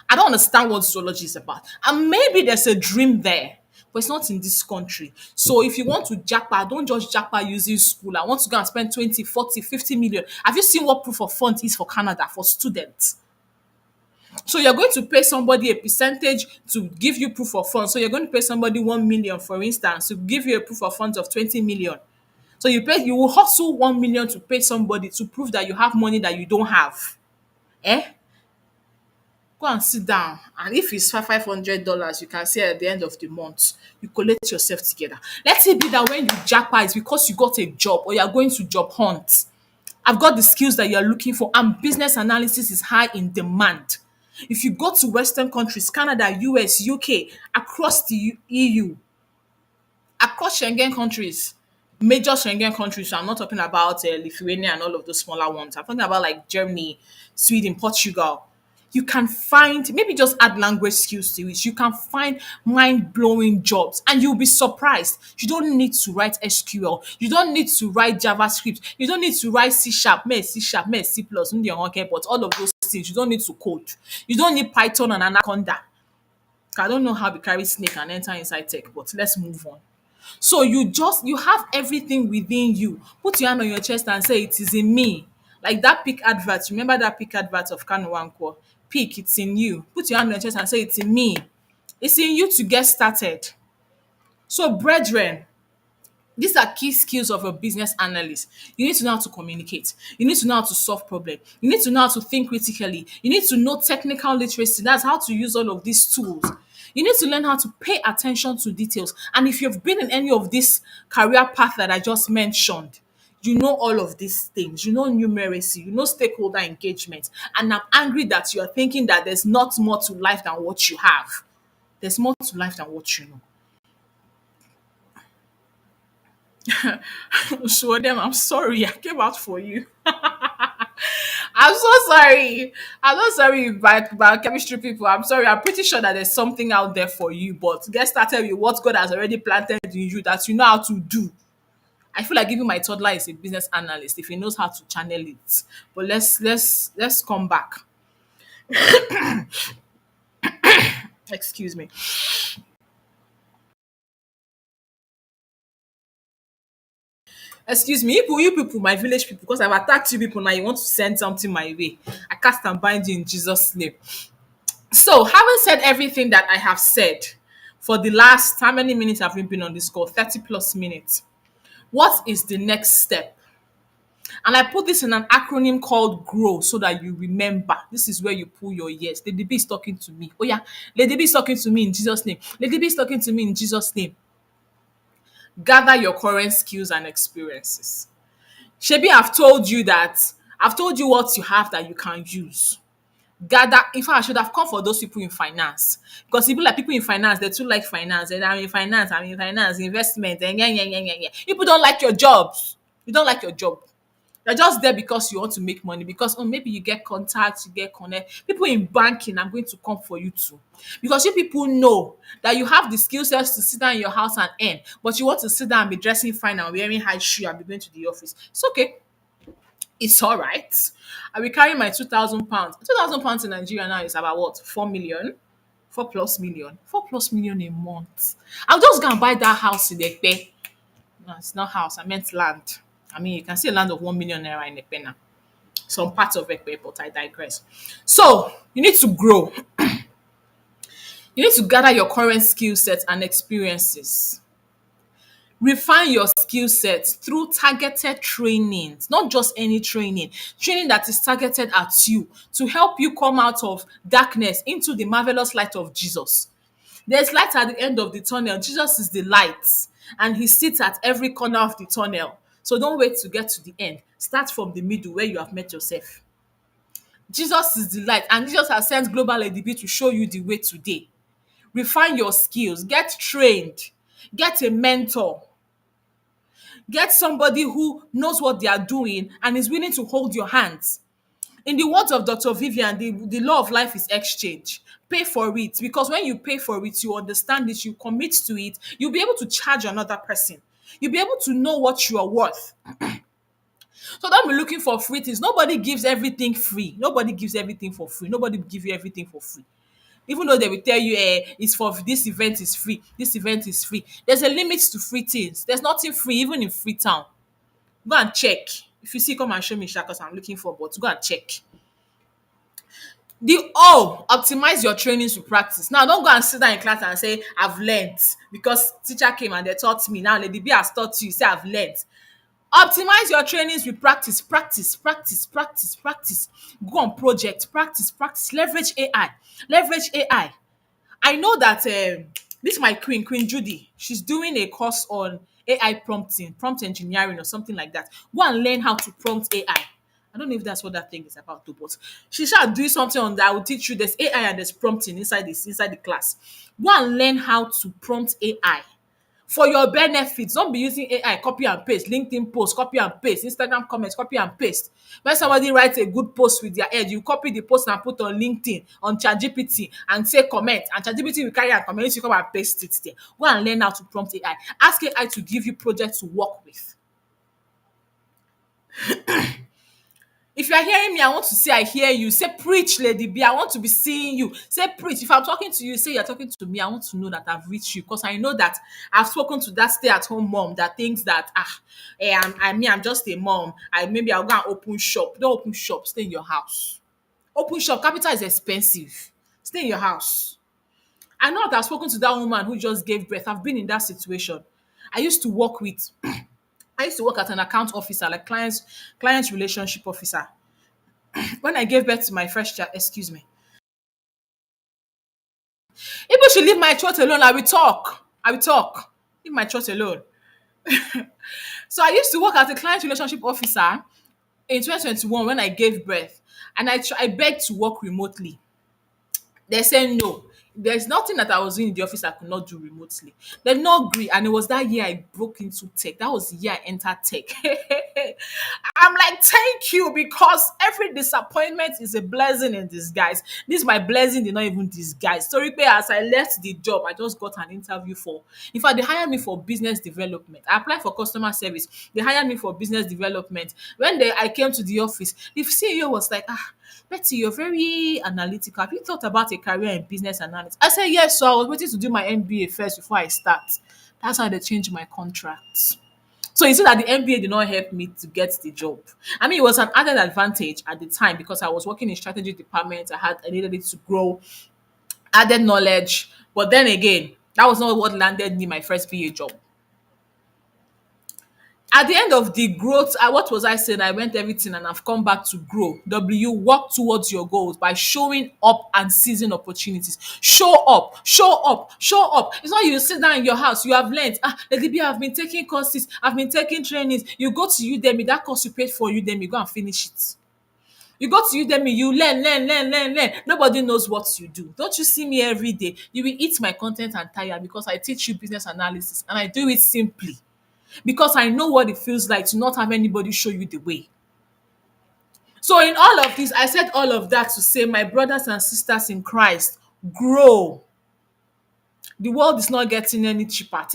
I don't understand what zoology is about. And maybe there's a dream there, but it's not in this country. So if you want to japa, don't just japa using school. I want to go and spend 20, 40, 50 million. Have you seen what proof of funds is for Canada for students? So you're going to pay somebody a percentage to give you proof of funds. So you're going to pay somebody 1 million, for instance, to give you a proof of funds of 20 million. So you will hustle 1 million to pay somebody to prove that you have money that you don't have. Eh? Go and sit down. And if it's $500, you can say at the end of the month, you collect yourself together. Let it be that when you jackpot, it's because you got a job or you're going to job hunt. I've got the skills that you're looking for, and business analysis is high in demand. If you go to Western countries, Canada, US, UK, across the EU, across Schengen countries, major Schengen countries, so I'm not talking about Lithuania and all of those smaller ones. I'm talking about like Germany, Sweden, Portugal. You can find, maybe just add language skills to it. You can find mind blowing jobs and you'll be surprised. You don't need to write SQL. You don't need to write JavaScript. You don't need to write C sharp, C sharp, C plus, but all of those things, you don't need to code. You don't need Python and Anaconda. I don't know how we carry snake and enter inside tech, but let's move on. So you have everything within you. Put your hand on your chest and say it is in me. Like that peak advert. Remember that peak advert of Kano Wanko? Peak, it's in you. Put your hand on your chest and say it's in me. It's in you to get started. So, brethren, these are key skills of a business analyst. You need to know how to communicate. You need to know how to solve problems. You need to know how to think critically. You need to know technical literacy. That's how to use all of these tools. You need to learn how to pay attention to details. And if you've been in any of this career path that I just mentioned, you know all of these things. You know numeracy, you know stakeholder engagement. And I'm angry that you're thinking that there's not more to life than what you have. There's more to life than what you know. So them, I'm sorry. I came out for you. I'm so sorry. I'm so sorry, biochemistry people. I'm sorry. I'm pretty sure that there's something out there for you, but get started with what God has already planted in you that you know how to do. I feel like even my toddler is a business analyst if he knows how to channel it. But let's come back. Excuse me. Excuse me, you people, my village people, because I've attacked you people now. You want to send something my way. I cast and bind you in Jesus' name. So, having said everything that I have said for the last how many minutes have we been on this call? 30 plus minutes. What is the next step? And I put this in an acronym called GROW so that you remember. This is where you pull your ears. Lady B is talking to me. Oh, yeah. Lady B is talking to me in Jesus' name. Lady B is talking to me in Jesus' name. Gather your current skills and experiences. Shebi, I've told you what you have that you can use. Gather, in fact, I should have come for those people in finance. Because people in finance, they too like finance. And I'm in finance, investment, and yeah. People don't like your jobs. You don't like your job. You're just there because you want to make money. Because maybe you get contacts, you get connect. People in banking are going to come for you too. Because you people know that you have the skill sets to sit down in your house and earn, but you want to sit down and be dressing fine and wearing high shoe and be going to the office. It's okay. It's all right. I will carry my 2,000 pounds. 2,000 pounds in Nigeria now is about what? 4 million? 4 plus million. 4 plus million a month. I'll just go and buy that house in Ekpe. No, it's not house. I meant land. I mean, you can see a land of 1 million naira in Ekpe now. Some parts of Ekpe, but I digress. So, you need to grow. You need to gather your current skill sets and experiences. Refine your skill sets through targeted trainings, not just any training that is targeted at you to help you come out of darkness into the marvelous light of Jesus. There's light at the end of the tunnel. Jesus is the light, and he sits at every corner of the tunnel. So don't wait to get to the end. Start from the middle where you have met yourself. Jesus is the light, and Jesus has sent Global ADB to show you the way today. Refine your skills, get trained, get a mentor. Get somebody who knows what they are doing and is willing to hold your hands. In the words of Dr. Vivian, the law of life is exchange. Pay for it, because when you pay for it, you understand it, you commit to it, you'll be able to charge another person. You'll be able to know what you are worth. So don't be looking for free things. Nobody gives everything free. Nobody gives everything for free. Nobody will give you everything for free. Even though they will tell you, it's for this event is free, this event is free. There's a limit to free things. There's nothing free, even in Freetown. Go and check. If you see, come and show me because I'm looking for, but go and check. Optimize your trainings to practice. Now, don't go and sit down in class and say, I've learned because teacher came and they taught me. Now, Lady B has taught you, say, I've learned. Optimize your trainings with practice, practice, practice, practice, practice. Go on project, practice, practice. Leverage AI. Leverage AI. I know that this my Queen Judy. She's doing a course on AI prompting, prompt engineering, or something like that. Go and learn how to prompt AI. I don't know if that's what that thing is about, too, but she shall do something on that. I will teach you there's AI and there's prompting inside the class. Go and learn how to prompt AI for your benefits. Don't be using AI, copy and paste, LinkedIn post, copy and paste, Instagram comments, copy and paste. When somebody writes a good post with their head, you copy the post and put on LinkedIn, on ChatGPT, and say comment. And ChatGPT will carry and comment, you come and paste it there. Go and learn how to prompt AI. Ask AI to give you projects to work with. If you are hearing me, I want to say I hear you. Say preach, Lady B. I want to be seeing you. Say preach. If I'm talking to you, say you're talking to me. I want to know that I've reached you, because I know that I've spoken to that stay-at-home mom that thinks that I'm just a mom. Maybe I'll go and open shop. Don't open shop. Stay in your house. Open shop. Capital is expensive. Stay in your house. I know that I've spoken to that woman who just gave birth. I've been in that situation. I used to work with. I used to work as an account officer, like clients relationship officer. When I gave birth to my first child, excuse me. People should leave my throat alone. I will talk. I will talk. Leave my throat alone. So I used to work as a client relationship officer in 2021 when I gave birth, and I begged to work remotely. They said no. There's nothing that I was doing in the office I could not do remotely. They not agree, and it was that year I broke into tech. That was the year I entered tech. I'm like, thank you, because every disappointment is a blessing in disguise. This my blessing did not even disguise. Sorry, pay as I left the job, I just got an interview for. In fact, they hired me for business development. I applied for customer service. They hired me for business development. When I came to the office, the CEO was like, Betty, you're very analytical. Have you thought about a career in business analytics? I said, yes. So I was waiting to do my MBA first before I start. That's how they changed my contract. So you see that the MBA did not help me to get the job. I mean, it was an added advantage at the time because I was working in strategy department. I needed it to grow, added knowledge. But then again, that was not what landed me my first BA job. At the end of the growth, what was I saying? I went everything and I've come back to grow. Work towards your goals by showing up and seizing opportunities. Show up, show up, show up. It's not you sit down in your house, you have learned. Lady B, I've been taking courses, I've been taking trainings. You go to Udemy, that course you paid for Udemy, go and finish it. You go to Udemy, you learn, learn, learn, learn, learn. Nobody knows what you do. Don't you see me every day? You will eat my content and tire because I teach you business analysis and I do it simply because I know what it feels like to not have anybody show you the way. So, in all of this, I said all of that to say, my brothers and sisters in Christ, grow. The world is not getting any cheaper.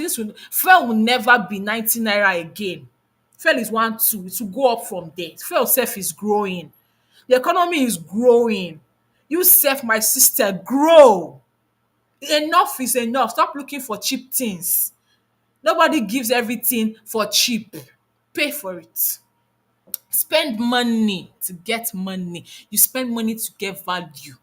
Fuel will never be 90 naira again. Fuel is 1 2. It will go up from there. Fuel self is growing. The economy is growing. You self, my sister, grow. Enough is enough. Stop looking for cheap things. Nobody gives everything for cheap. Pay for it. Spend money to get money. You spend money to get value.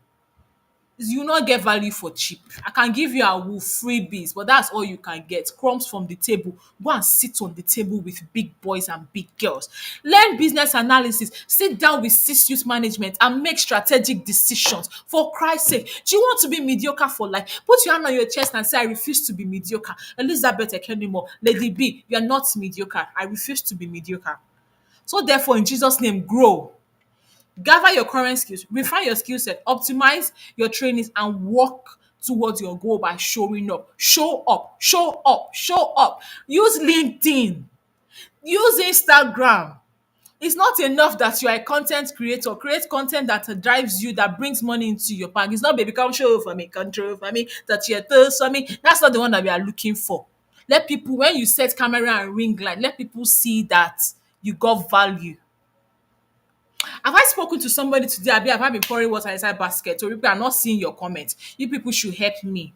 You not get value for cheap. I can give you a freebies, but that's all you can get. Crumbs from the table. Go and sit on the table with big boys and big girls. Learn business analysis. Sit down with C-suite management and make strategic decisions. For Christ's sake, do you want to be mediocre for life? Put your hand on your chest and say, I refuse to be mediocre. Elizabeth Ekenimo, Lady B, you are not mediocre. I refuse to be mediocre. So therefore, in Jesus' name, grow. Gather your current skills, refine your skill set, optimize your trainings, and work towards your goal by showing up. Show up, show up, show up. Use LinkedIn, use Instagram, It's not enough that you are a content creator. Create content that drives you, that brings money into your bank. It's not baby come show for me, control for me, that you thirst for me. That's not the one that we are looking for. Let people, when you set camera and ring light, let people see that you got value. Have I spoken to somebody today? Abi, have I been pouring water inside basket? Or people are not seeing your comments. You people should help me.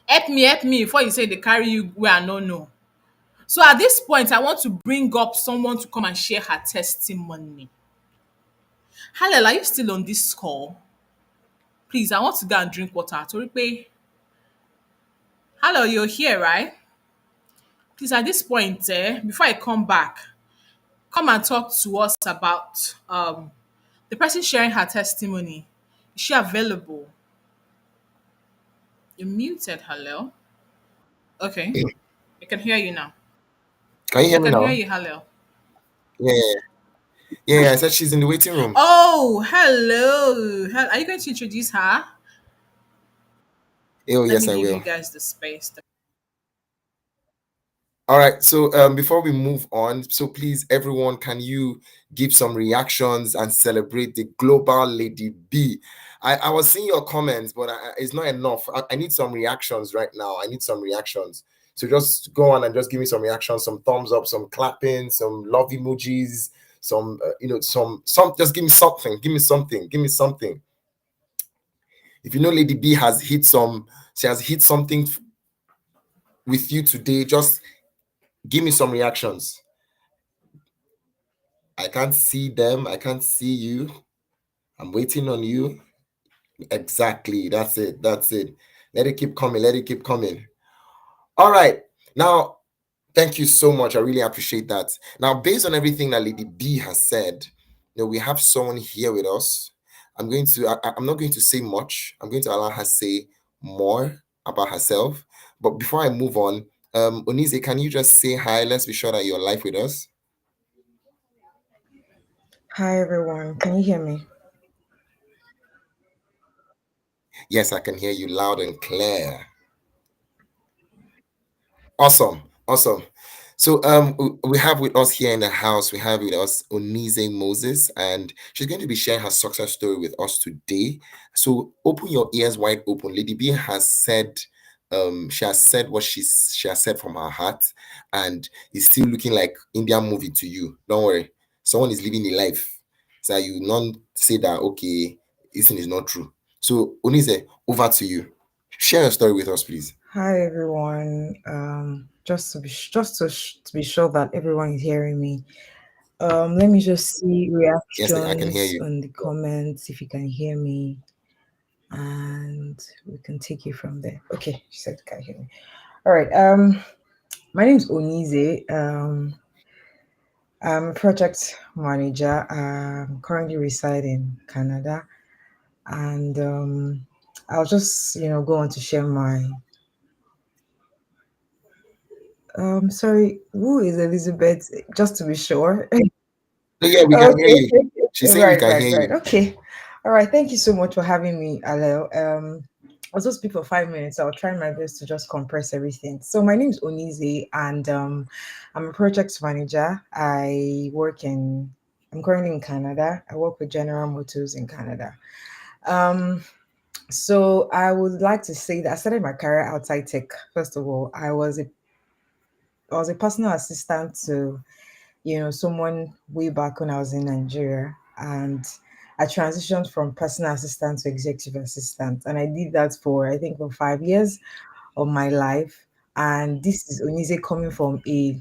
Help me before you say they carry you where I don't know. So at this point, I want to bring up someone to come and share her testimony. Hallel, are you still on this call? Please, I want to go and drink water. Toripe, hello, you're here, right? Please, at this point, before I come back, come and talk to us about the person sharing her testimony. Is she available? You're muted, hello. Okay, I can hear you now. Can you I hear me can hear now? you, hello. Yeah, yeah. I said she's in the waiting room. Oh, hello. Are you going to introduce her? Oh, Let yes, me I give you will. guys the space. All right. So before we move on, so please, everyone, can you give some reactions and celebrate the global Lady B? I was seeing your comments, but it's not enough. I need some reactions right now. I need some reactions. So just go on and just give me some reactions, some thumbs up, some clapping, some love emojis, some some. Just give me something. Give me something. Give me something. If you know Lady B has hit some, she has hit something with you today. Just give me some reactions. I can't see them. I can't see you. I'm waiting on you. Exactly. That's it. That's it. Let it keep coming. Let it keep coming. All right. Now, thank you so much. I really appreciate that. Now, based on everything that Lady B has said, we have someone here with us. I'm not going to say much. I'm going to allow her say more about herself. But before I move on, Onize, can you just say hi? Let's be sure that you're live with us. Hi everyone, can you hear me? Yes, I can hear you loud and clear. Awesome, awesome. So we have with us here in the house, we have with us Onize Moses, and she's going to be sharing her success story with us today. So open your ears wide open. Lady B has said she has said what she has said from her heart, and it's still looking like Indian movie to you. Don't worry. Someone is living a life. So you not say that okay, this thing is not true. So Onize, over to you. Share your story with us, please. Hi everyone. To be sure that everyone is hearing me. Let me just see Yes, I can hear reactions you. on the comments if you can hear me, and we can take it from there. Okay, she said you can hear me. All right. My name is Onize. I'm a project manager. Currently reside in Canada, and I'll just go on to share my sorry, who is Elizabeth? Just to be sure. No, yeah, we can hear Okay. you. She's saying we Right, can right, hear right. you. Okay. All right. Thank you so much for having me, Alel. I'll just speak for 5 minutes. I'll try my best to just compress everything. So my name is Onize, and I'm a project manager. I'm currently in Canada. I work with General Motors in Canada. Um, so I would like to say that I started my career outside tech. First of all, I was a personal assistant to someone way back when I was in Nigeria, and I transitioned from personal assistant to executive assistant, and I did that for I think for 5 years of my life. And this is Onize coming from a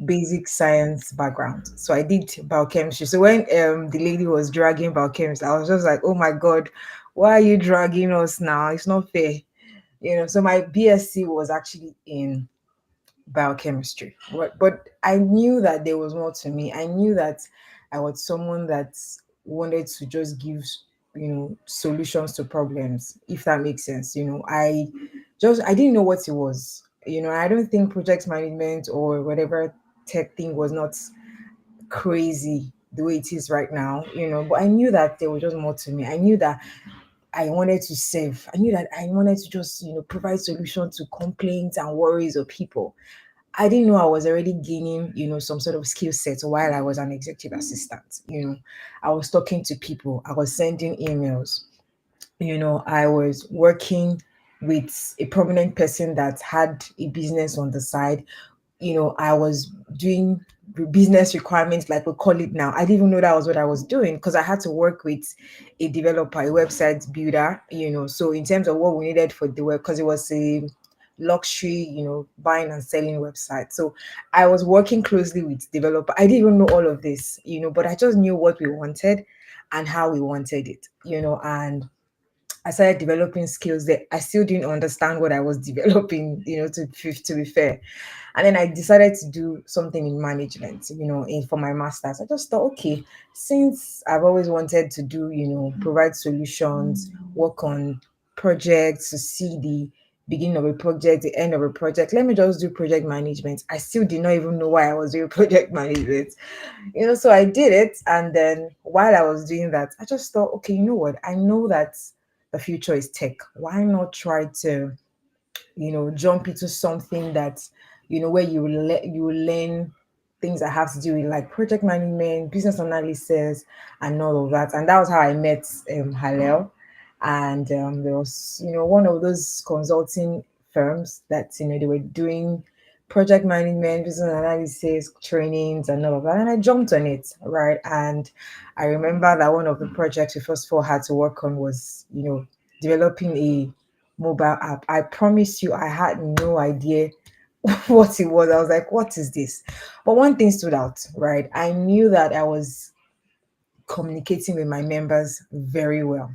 basic science background. So I did biochemistry. So when the lady was dragging biochemistry, I was just like, oh my god, why are you dragging us now? It's not fair. So my BSc was actually in biochemistry. But I knew that there was more to me. I knew that I was someone that wanted to just give, solutions to problems, if that makes sense. I didn't know what it was. I don't think project management or whatever tech thing was not crazy the way it is right now, but I knew that there was just more to me. I knew that I wanted to save. I knew that I wanted to just, provide solutions to complaints and worries of people. I didn't know I was already gaining, some sort of skill set while I was an executive assistant. I was talking to people, I was sending emails, I was working with a prominent person that had a business on the side. I was doing business requirements, like we call it now. I didn't even know that was what I was doing because I had to work with a developer, a website builder, So in terms of what we needed for the web, because it was a luxury, buying and selling website. So I was working closely with developer. I didn't even know all of this, but I just knew what we wanted and how we wanted it, and I started developing skills that I still didn't understand what I was developing, to be fair. And then I decided to do something in management, for my master's. I just thought, okay, since I've always wanted to do, provide solutions, work on projects to see the beginning of a project, the end of a project, let me just do project management. I still did not even know why I was doing project management, so I did it. And then while I was doing that, I just thought, okay, you know what? I know that the future is tech. Why not try to jump into something that where you will learn things that have to do with like project management, business analysis, and all of that. And that was how I met Halel. And there was one of those consulting firms that they were doing project management, business analysis trainings, and all of that. And I jumped on it, right? And I remember that one of the projects we first of all had to work on was developing a mobile app. I promise you, I had no idea what it was. I was like, what is this? But one thing stood out, right? I knew that I was communicating with my members very well,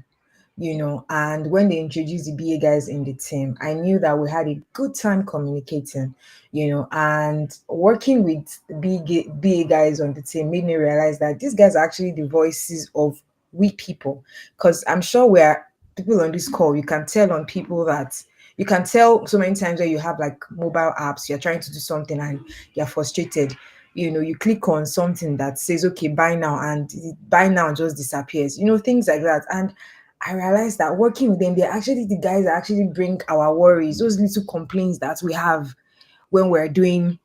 and when they introduced the BA guys in the team, I knew that we had a good time communicating, and working with the BA guys on the team made me realize that these guys are actually the voices of we people. Because I'm sure we're people on this call, you can tell on people that you can tell so many times where you have like mobile apps, you're trying to do something and you're frustrated. You click on something that says, okay, buy now, and buy now just disappears, things like that. And I realized that working with them, they're actually the guys that actually bring our worries, those little complaints that we have when we're doing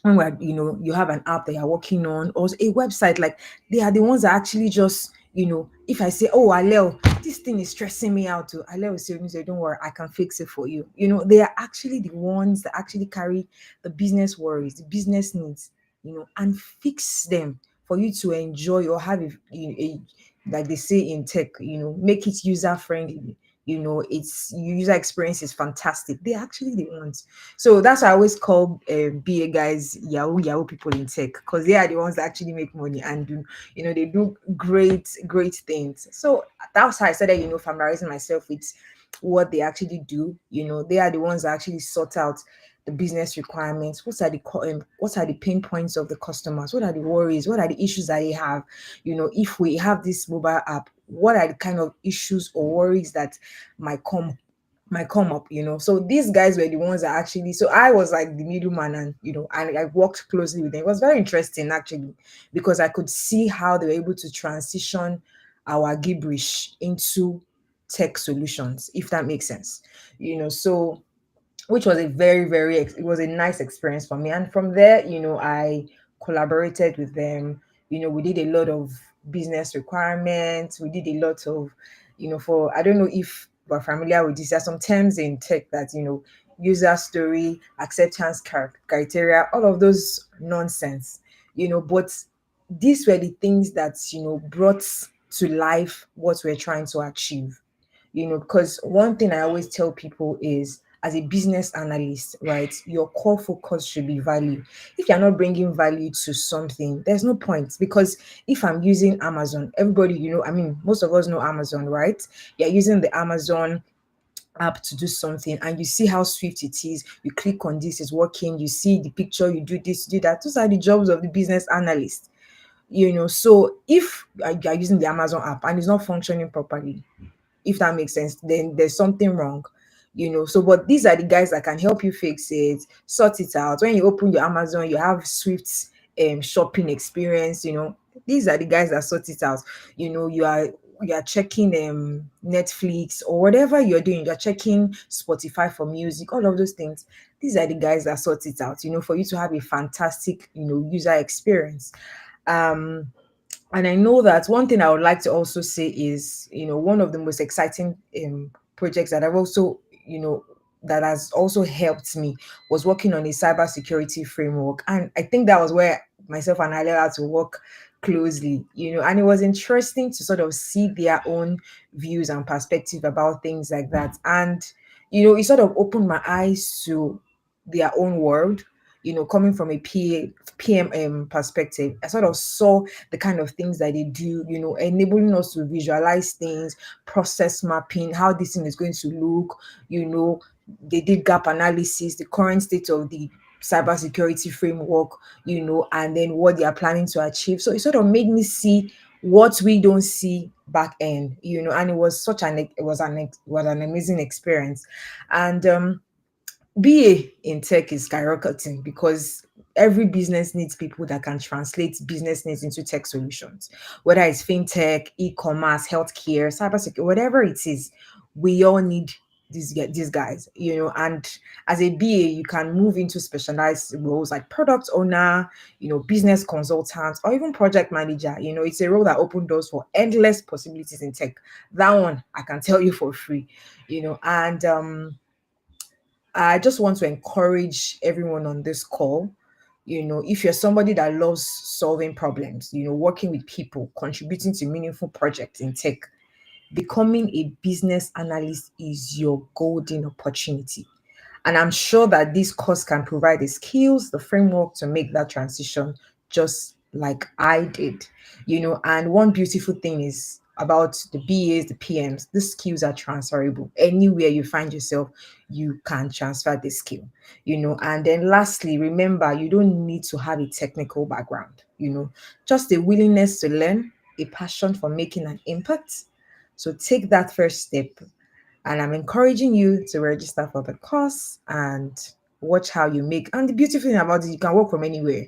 when we're you have an app that you're working on or a website. Like, they are the ones that actually just if I say, oh, Aleo, this thing is stressing me out, to Aleo will say, don't worry, I can fix it for you. They are actually the ones that actually carry the business worries, the business needs, and fix them for you to enjoy or have a like they say in tech, make it user friendly. Its user experience is fantastic. They're actually the ones. So that's why I always call BA guys Yahoo people in tech, because they are the ones that actually make money and do, they do great things. So that's how I started, familiarizing myself with what they actually do. They are the ones that actually sort out the business requirements. What are the pain points of the customers? What are the worries? What are the issues that they have? If we have this mobile app, what are the kind of issues or worries that might come up. So these guys were the ones that actually, so I was like the middleman, and I worked closely with them. It was very interesting actually, because I could see how they were able to transition our gibberish into tech solutions, if that makes sense. So which was a it was a nice experience for me. And from there, I collaborated with them. We did a lot of business requirements. We did a lot of, for, I don't know if we're familiar with this. There are some terms in tech that, user story, acceptance criteria, all of those nonsense, but these were the things that, brought to life what we're trying to achieve. Because one thing I always tell people is, as a business analyst, right, your core focus should be value. If you're not bringing value to something, there's no point. Because if I'm using Amazon, everybody, I mean, most of us know Amazon, right? You're using the Amazon app to do something and you see how swift it is. You click on this, it's working. You see the picture, you do this, you do that. Those are the jobs of the business analyst. So if you're using the Amazon app and it's not functioning properly, if that makes sense, then there's something wrong. So but these are the guys that can help you fix it, sort it out. When you open your Amazon, you have swift shopping experience. These are the guys that sort it out. You are you're checking Netflix or whatever you're doing, you're checking Spotify for music, all of those things. These are the guys that sort it out, for you to have a fantastic, user experience. Um, and I know that one thing I would like to also say is, one of the most exciting projects that I've also, that has also helped me was working on a cybersecurity framework. And I think that was where myself and Alia had to work closely, and it was interesting to sort of see their own views and perspective about things like that. And, it sort of opened my eyes to their own world, coming from a PMM perspective. I sort of saw the kind of things that they do, enabling us to visualize things, process mapping, how this thing is going to look, you know, they did gap analysis, the current state of the cybersecurity framework, and then what they are planning to achieve. So it sort of made me see what we don't see back end, and it was an amazing experience. And BA in tech is skyrocketing because every business needs people that can translate business needs into tech solutions, whether it's fintech, e-commerce, healthcare, cybersecurity, whatever it is. We all need these guys, and as a BA, you can move into specialized roles like product owner, business consultant, or even project manager. It's a role that opens doors for endless possibilities in tech. That one I can tell you for free, and I just want to encourage everyone on this call. If you're somebody that loves solving problems, working with people, contributing to meaningful projects in tech, becoming a business analyst is your golden opportunity. And I'm sure that this course can provide the skills, the framework to make that transition just like I did. And one beautiful thing is about the BAs, the PMs, the skills are transferable. Anywhere you find yourself, you can transfer the skill, And then lastly, remember, you don't need to have a technical background, just a willingness to learn, a passion for making an impact. So take that first step, and I'm encouraging you to register for the course and watch how you make. And the beautiful thing about it, you can work from anywhere,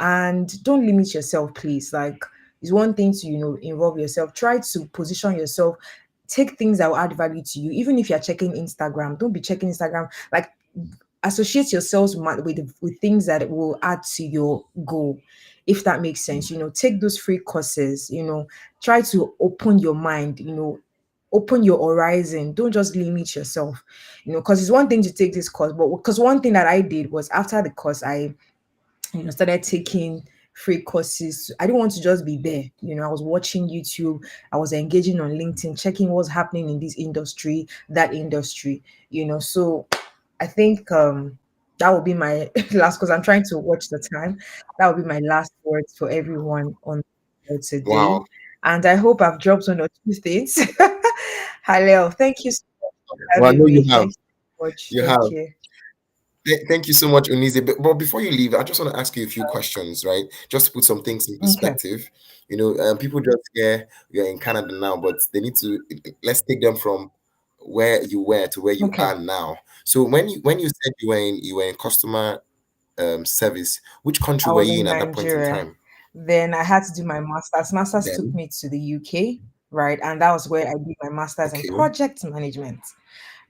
and don't limit yourself, please. Like, it's one thing to, involve yourself. Try to position yourself. Take things that will add value to you. Even if you're checking Instagram, don't be checking Instagram. Like, associate yourselves with things that will add to your goal, if that makes sense. Take those free courses, try to open your mind, open your horizon. Don't just limit yourself, because it's one thing to take this course, but because one thing that I did was after the course, I started taking free courses. I didn't want to just be there. I was watching YouTube, I was engaging on LinkedIn, checking what's happening in this industry, that industry, so I think that will be my last, because I'm trying to watch the time. That will be my last words for everyone on today. Wow. And I hope I've dropped one or two things. Hello. Thank you so much for Well, I having know you me. have. Thank you so much. You have. Thank you. Thank you so much, Unize. But before you leave, I just want to ask you a few questions, right? Just to put some things in Okay. perspective. People just hear you're in Canada now, but they need to, let's take them from where you were to where you Okay. are now. So when you said you were in customer service, which country I were was you in in at that point in Nigeria. time? Then I had to do my master's. Master's took Then me to the UK, right? And that was where I did my master's in okay, project management.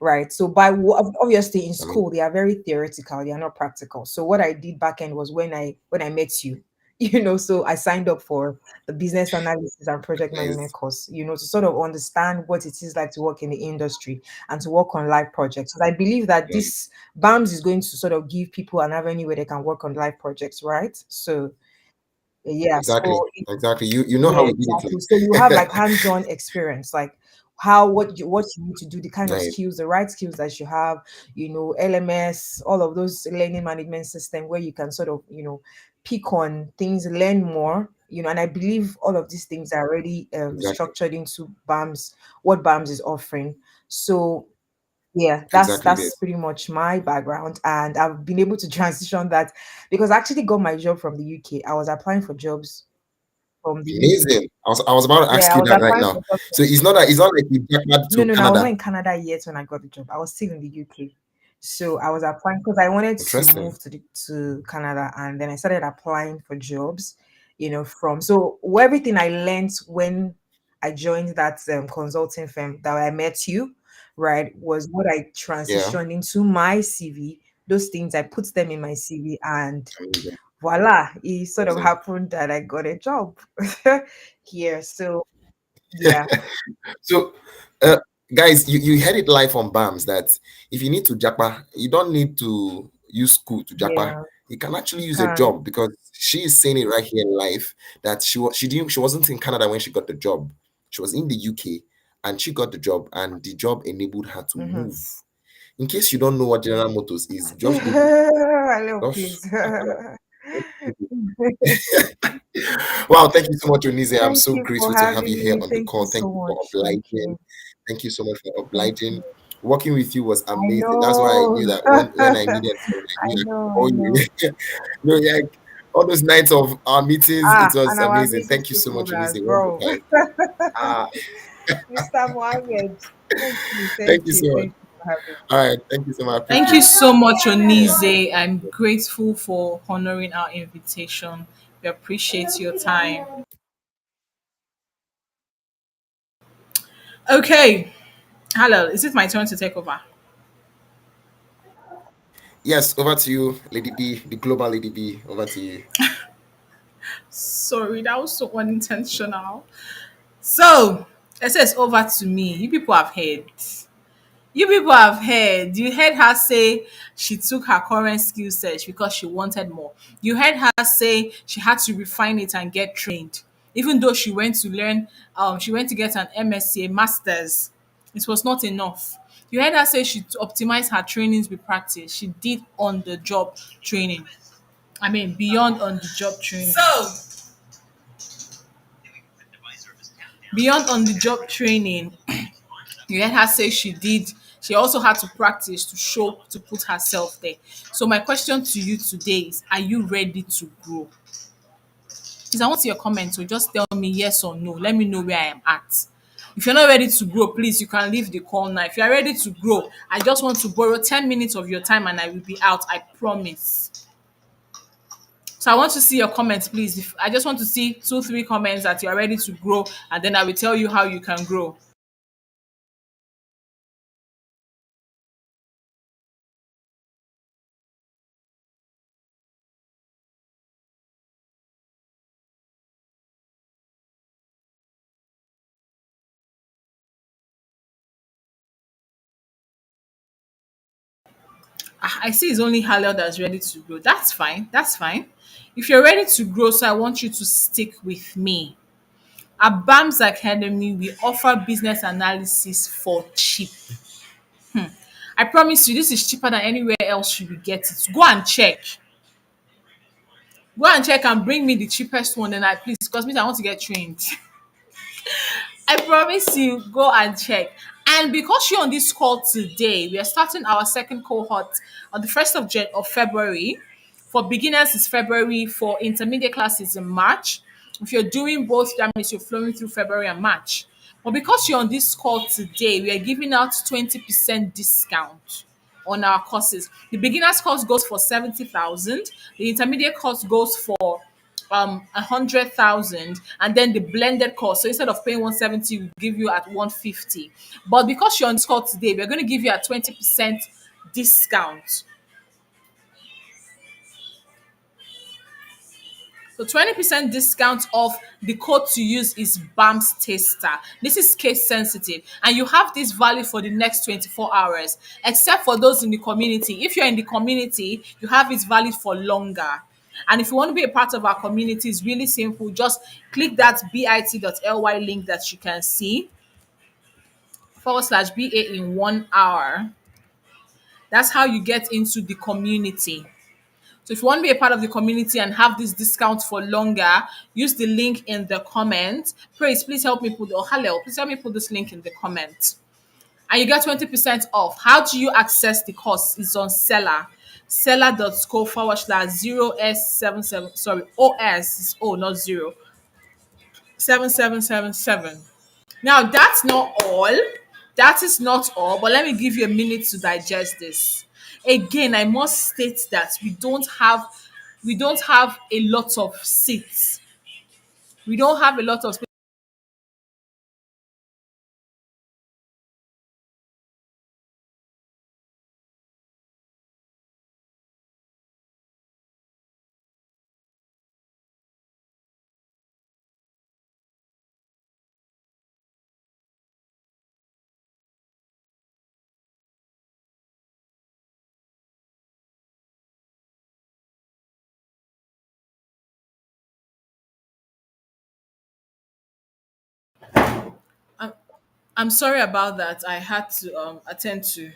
Right. So obviously in I mean, school they are very theoretical, they are not practical. So what I did back end was when I met you, so I signed up for the business analysis and project management nice, course, to sort of understand what it is like to work in the industry and to work on live projects. So I believe that nice. this BAMS is going to sort of give people an avenue where they can work on live projects, right? So yeah, Exactly, so exactly. You know how yeah, we did exactly. So you have like it. hands-on experience, like what you need to do, the kind of Nice, skills, the right skills that you have, LMS, all of those learning management system where you can sort of, pick on things, learn more, and I believe all of these things are already exactly, structured into BAMS, what BAMS is offering. So yeah, that's exactly that's this. pretty much my background, and I've been able to transition that because I actually got my job from the UK. I was applying for jobs from the UK. Amazing. I was about to ask Yeah, I you was that right applying now. for jobs. So it's not like you back No, to no, no. I was not Canada. in Canada yet when I got the job. I was still in the UK. So I was applying because I wanted to Interesting. move to Canada, and then I started applying for jobs. From so everything I learned when I joined that consulting firm that I met you, right, was what I Yeah. transitioned into my CV. Those things, I put them in my CV, and Amazing. voila, it sort of Amazing. happened that I got a job here. So, yeah, So, uh, guys, you heard it live on BAMS that if you need to japa, you don't need to use school to japa. yeah, You can actually you use a can. job because she is saying it right here in life that she wasn't in Canada when she got the job. She was in the UK and she got the job, and the job enabled her to Mm-hmm. move. In case you don't know what General Motors is, just Google. Hello, Just please. wow, thank you so much, Onize. I'm Thank so you for grateful to have you having here me. on the Thank you call. Thank so you for much. Thank obliging. you. Thank you so much for Thank obliging. you. Working with you was I amazing. That's why I knew know. that when I needed someone, I I knew I could know. I call know. you. No, like all those nights of our meetings, it was And our amazing. Thank you relationship so much, holders, Onize. One more bro. time. Ah, Mr. Mohammed. Thank you. thank Thank you you. so much. Thank you for having me. All right, thank you so much. I Thank appreciate you it. so much, Yeah. Onize. I'm grateful for honoring our invitation. We appreciate your time. Okay. Hello, is it my turn to take over? Yes, over to you, Lady B, the global Lady B. Over to you. Sorry, that was so unintentional. So, it says over to me. You people have heard. You people have heard. You heard her say she took her current skill set because she wanted more. You heard her say she had to refine it and get trained. Even though she went to learn, she went to get an MSc, a master's. It was not enough. You heard her say she optimized her trainings with practice. She did on the job training. I mean, beyond on the job training. So, beyond on the job training, you heard her say she also had to practice to show to put herself there. So my question to you today is, are you ready to grow? Please, I want to see your comments, so just tell me yes or no. Let me know where I am at. If you're not ready to grow, please, you can leave the call now. If you're ready to grow, I just want to borrow 10 minutes of your time and I will be out, I promise. So I want to see your comments, please. I just want to see two, three comments that you are ready to grow, and then I will tell you how you can grow. I see it's only Halil that's ready to grow. That's fine. That's fine. If you're ready to grow, so I want you to stick with me. At BAMS Academy, we offer business analysis for cheap. I promise you, this is cheaper than anywhere else you will get it. Go and check. Go and check and bring me the cheapest one, then I please, because me, I want to get trained. I promise you, go and check. And because you're on this call today, we are starting our second cohort on the 1st of February. For beginners, it's February. For intermediate classes, in March. If you're doing both, that means you're flowing through February and March. But because you're on this call today, we are giving out 20% discount on our courses. The beginners course goes for 70,000. The intermediate course goes for 100,000, and then the blended cost. So instead of paying 170, we give you at 150. But because you're on this call today, we're going to give you a 20% discount. So 20% discount off. The code to use is BAMS Taster. This is case sensitive, and you have this valid for the next 24 hours, except for those in the community. If you're in the community, you have it valid for longer. And if you want to be a part of our community, it's really simple. Just click that bit.ly link that you can see /BA in 1 hour. That's how you get into the community. So if you want to be a part of the community and have this discount for longer, use the link in the comment. Praise, please help me put, or hello, please help me put this link in the comment. And you get 20% off. How do you access the course? It's on Seller. Seller.co /0s77, sorry, OS is O, not zero, 7777. Now that's not all. That is not all, but let me give you a minute to digest this. Again, I must state that we don't have a lot of seats. We don't have a lot of space. I'm sorry about that. I had to attend to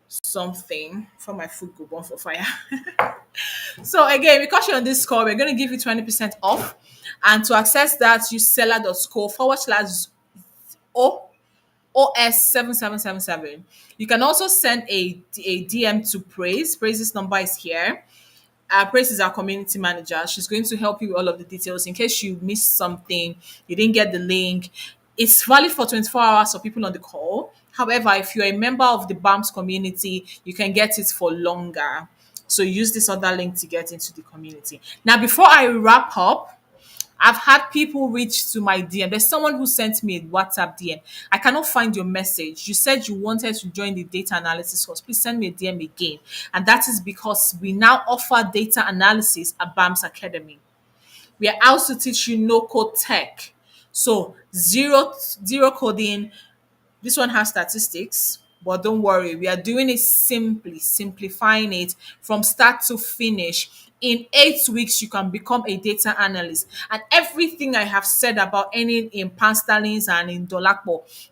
something for my food group on for fire. So again, because you're on this call, we're going to give you 20% off. And to access that, use seller.co forward slash O OS7777. You can also send a DM to Praise. Praise's number is here. Praise is our community manager. She's going to help you with all of the details in case you missed something, you didn't get the link. It's valid for 24 hours for people on the call. However, if you're a member of the BAMS community, you can get it for longer. So use this other link to get into the community. Now, before I wrap up, I've had people reach to my DM. There's someone who sent me a WhatsApp DM. I cannot find your message. You said you wanted to join the data analysis course. Please send me a DM again. And that is because we now offer data analysis at BAMS Academy. We are out to teach you no code tech. So zero coding, this one has statistics, but don't worry, we are doing it simply, simplifying it from start to finish. In 8 weeks, you can become a data analyst. And everything I have said about earning in pound sterling and in dollar,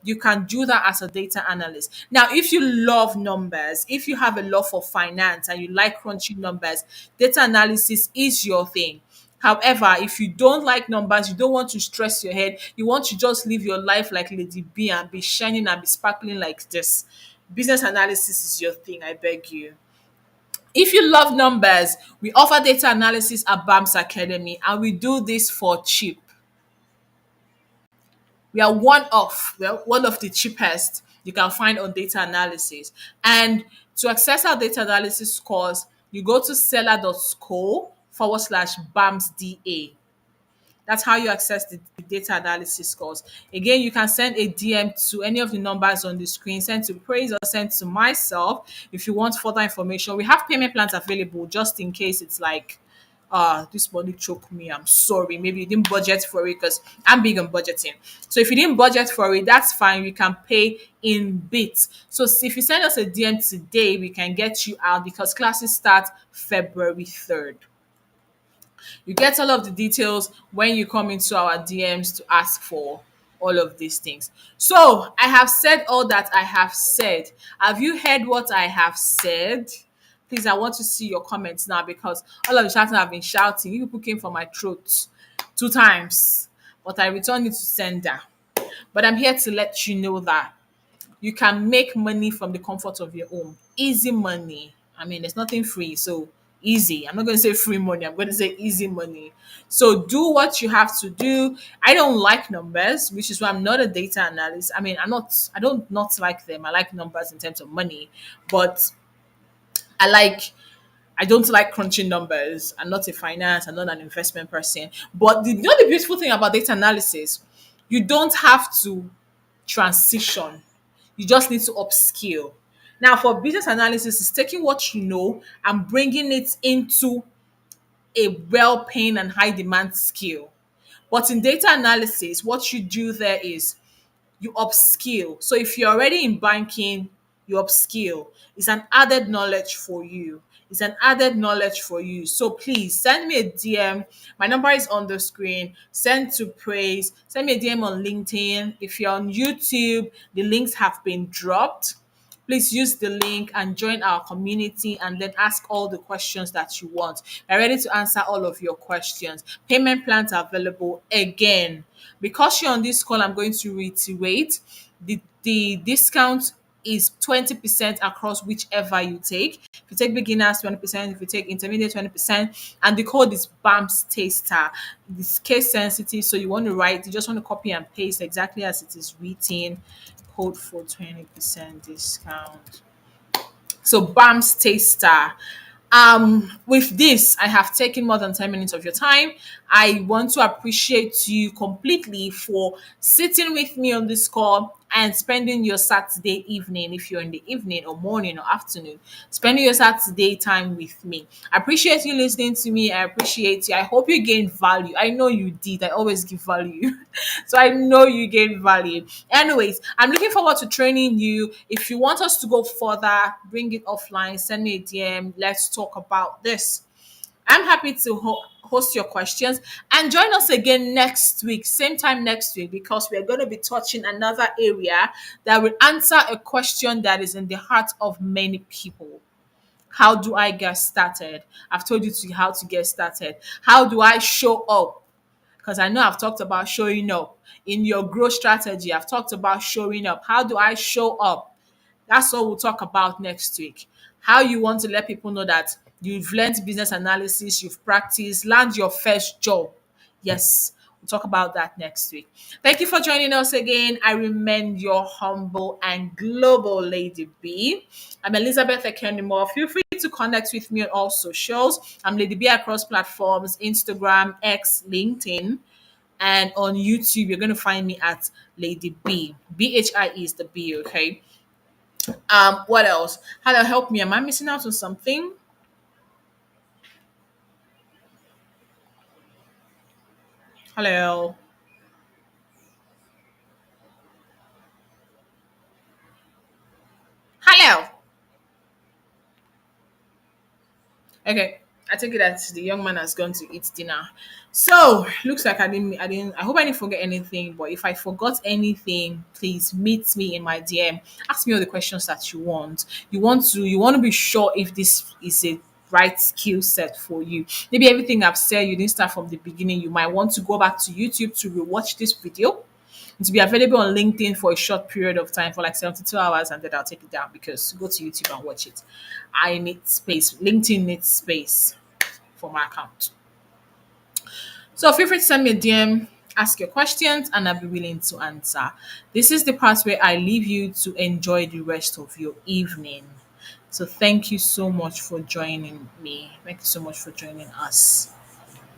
you can do that as a data analyst. Now, if you love numbers, if you have a love for finance and you like crunching numbers, data analysis is your thing. However, if you don't like numbers, you don't want to stress your head, you want to just live your life like Lady B and be shining and be sparkling like this, business analysis is your thing, I beg you. If you love numbers, we offer data analysis at BAMS Academy and we do this for cheap. We are one of the cheapest you can find on data analysis. And to access our data analysis course, you go to seller.co forward slash BAMSDA. That's how you access the data analysis course. Again, you can send a DM to any of the numbers on the screen, send to Praise or send to myself if you want further information. We have payment plans available just in case it's like, this money choke me. I'm sorry. Maybe you didn't budget for it because I'm big on budgeting. So if you didn't budget for it, that's fine. We can pay in bits. So if you send us a DM today, we can get you out because classes start February 3rd. You get all of the details when you come into our DMs to ask for all of these things. So I have said all that I have said. Have you heard what I have said? Please, I want to see your comments now because all of the shouting have been shouting. You people came for my throat 2 times, but I returned it to sender. But I'm here to let you know that you can make money from the comfort of your home. Easy money. I mean, there's nothing free, so easy. I'm not going to say free money. I'm going to say easy money. So do what you have to do. I don't like numbers, which is why I'm not a data analyst. I mean, I don't not like them. I like numbers in terms of money, but I like I don't like crunching numbers. I'm not a finance, I'm not an investment person. But the beautiful thing about data analysis, you don't have to transition. You just need to upskill. Now, for business analysis, it's taking what you know and bringing it into a well paying and high demand skill. But in data analysis, what you do there is you upskill. So if you're already in banking, you upskill. It's an added knowledge for you. It's an added knowledge for you. So please send me a DM. My number is on the screen. Send to Praise. Send me a DM on LinkedIn. If you're on YouTube, the links have been dropped. Please use the link and join our community and then ask all the questions that you want. We're ready to answer all of your questions. Payment plans are available again. Because you're on this call, I'm going to reiterate the discount is 20% across whichever you take. If you take beginners, 20%, if you take intermediate, 20%, and the code is BAMS Taster. It's case sensitive, so you want to write, you just want to copy and paste exactly as it is written. Code for 20% discount. So BAM's Taster. With this, I have taken more than 10 minutes of your time. I want to appreciate you completely for sitting with me on this call and spending your Saturday evening, if you're in the evening or morning or afternoon, spending your Saturday time with me. I appreciate you listening to me. I appreciate you. I hope you gained value. I know you did. I always give value. So I know you gained value. Anyways, I'm looking forward to training you. If you want us to go further, bring it offline, send me a DM. Let's talk about this. I'm happy to host your questions and join us again next week, same time next week, because we're going to be touching another area that will answer a question that is in the heart of many people. How do I get started? I've told you how to get started. How do I show up? Because I know I've talked about showing up in your growth strategy. I've talked about showing up. How do I show up? That's what we'll talk about next week. How you want to let people know that you've learned business analysis, you've practiced, land your first job. Yes, we'll talk about that next week. Thank you for joining us again. I remain your humble and global Lady B. I'm Elizabeth Ekenimo. Feel free to connect with me on all socials. I'm Lady B across platforms Instagram, X, LinkedIn. And on YouTube, you're going to find me at Lady B. BHIE is the B, okay? What else? Hello, help me. Am I missing out on something? Hello. Hello. Okay. I take it that the young man has gone to eat dinner. So looks like I hope I didn't forget anything. But if I forgot anything, please meet me in my DM. Ask me all the questions that you want. You want to be sure if this is a right skill set for you. Maybe everything I've said you didn't start from the beginning. You might want to go back to YouTube to rewatch this video to be available on LinkedIn for a short period of time for like 72 hours, and then I'll take it down because go to YouTube and watch it. I need space. LinkedIn needs space for my account. So feel free to send me a DM, ask your questions, and I'll be willing to answer. This is the part where I leave you to enjoy the rest of your evening. So thank you so much for joining me. Thank you so much for joining us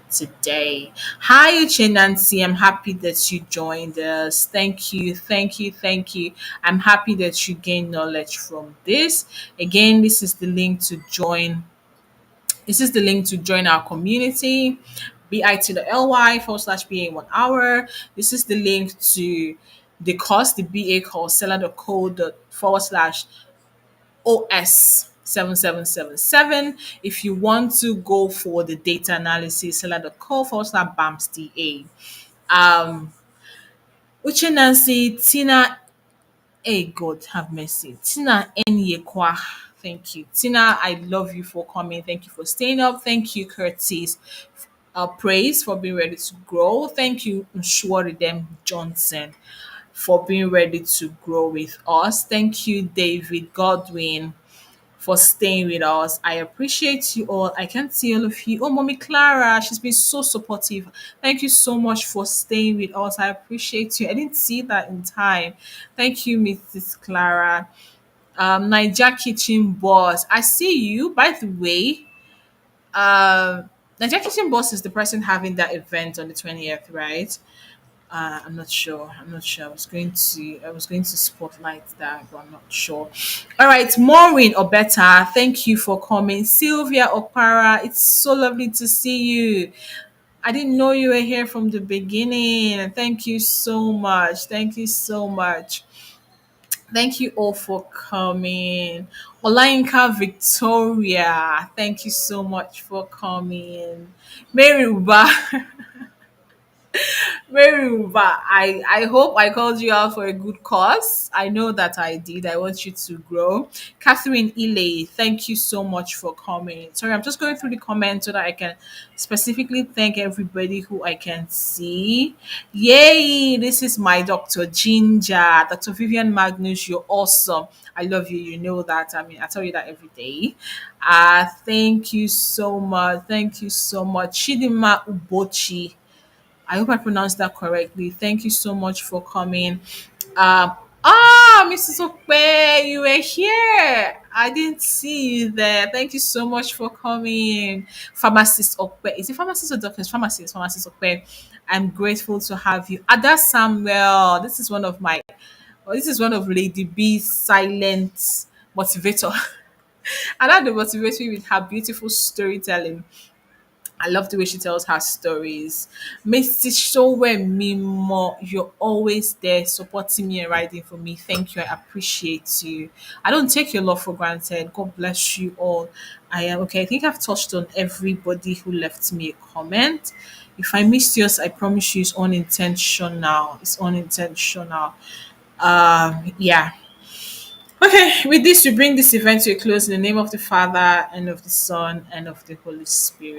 today. Hi, Uche Nancy. I'm happy that you joined us. Thank you, thank you, thank you. I'm happy that you gained knowledge from this. Again, this is the link to join. This is the link to join our community. bit.ly/BA 1 hour. This is the link to the course, the BA course, seller.co./ OS 7777. If you want to go for the data analysis, seller.co/BAMSDA. Um, Uche Nancy, Tina, hey God have mercy. Tina Enyekwa. Thank you. Tina, I love you for coming. Thank you for staying up. Thank you, Curtis. Praise for being ready to grow. Thank you, Nshwaridem Johnson, for being ready to grow with us. Thank you, David Godwin, for staying with us. I appreciate you all. I can't see all of you. Oh, Mommy Clara, she's been so supportive. Thank you so much for staying with us. I appreciate you. I didn't see that in time. Thank you, Mrs. Clara. Niger Kitchen Boss, I see you. By the way, Niger Kitchen Boss is the person having that event on the 20th, right? I'm not sure. I'm not sure. I was going to spotlight that, but I'm not sure. All right, Maureen or better, thank you for coming. Sylvia Okpara, it's so lovely to see you. I didn't know you were here from the beginning. Thank you so much. Thank you so much. Thank you all for coming. Olainka Victoria, thank you so much for coming. Mary Uba. Very Uba, I hope I called you out for a good cause. I know that I did. I want you to grow. Catherine Ile, thank you so much for coming. Sorry, I'm just going through the comments so that I can specifically thank everybody who I can see. Yay! This is my Dr. Ginger, Dr. Vivian Magnus. You're awesome. I love you. You know that. I mean, I tell you that every day. Thank you so much. Thank you so much. Chidima Ubochi. I hope I pronounced that correctly. Thank you so much for coming. Mrs. Okpe, you were here. I didn't see you there. Thank you so much for coming. Pharmacist Okpe. Is it pharmacist or doctor? Pharmacist Okpe. I'm grateful to have you. Ada Samuel. This is one of Lady B's silent motivator. And that motivates me with her beautiful storytelling. I love the way she tells her stories. Mrs. Show me more. You're always there supporting me and riding for me. Thank you. I appreciate you. I don't take your love for granted. God bless you all. I am okay. I think I've touched on everybody who left me a comment. If I missed yours, I promise you it's unintentional. It's unintentional. Yeah. Okay, with this, we bring this event to a close in the name of the Father and of the Son and of the Holy Spirit.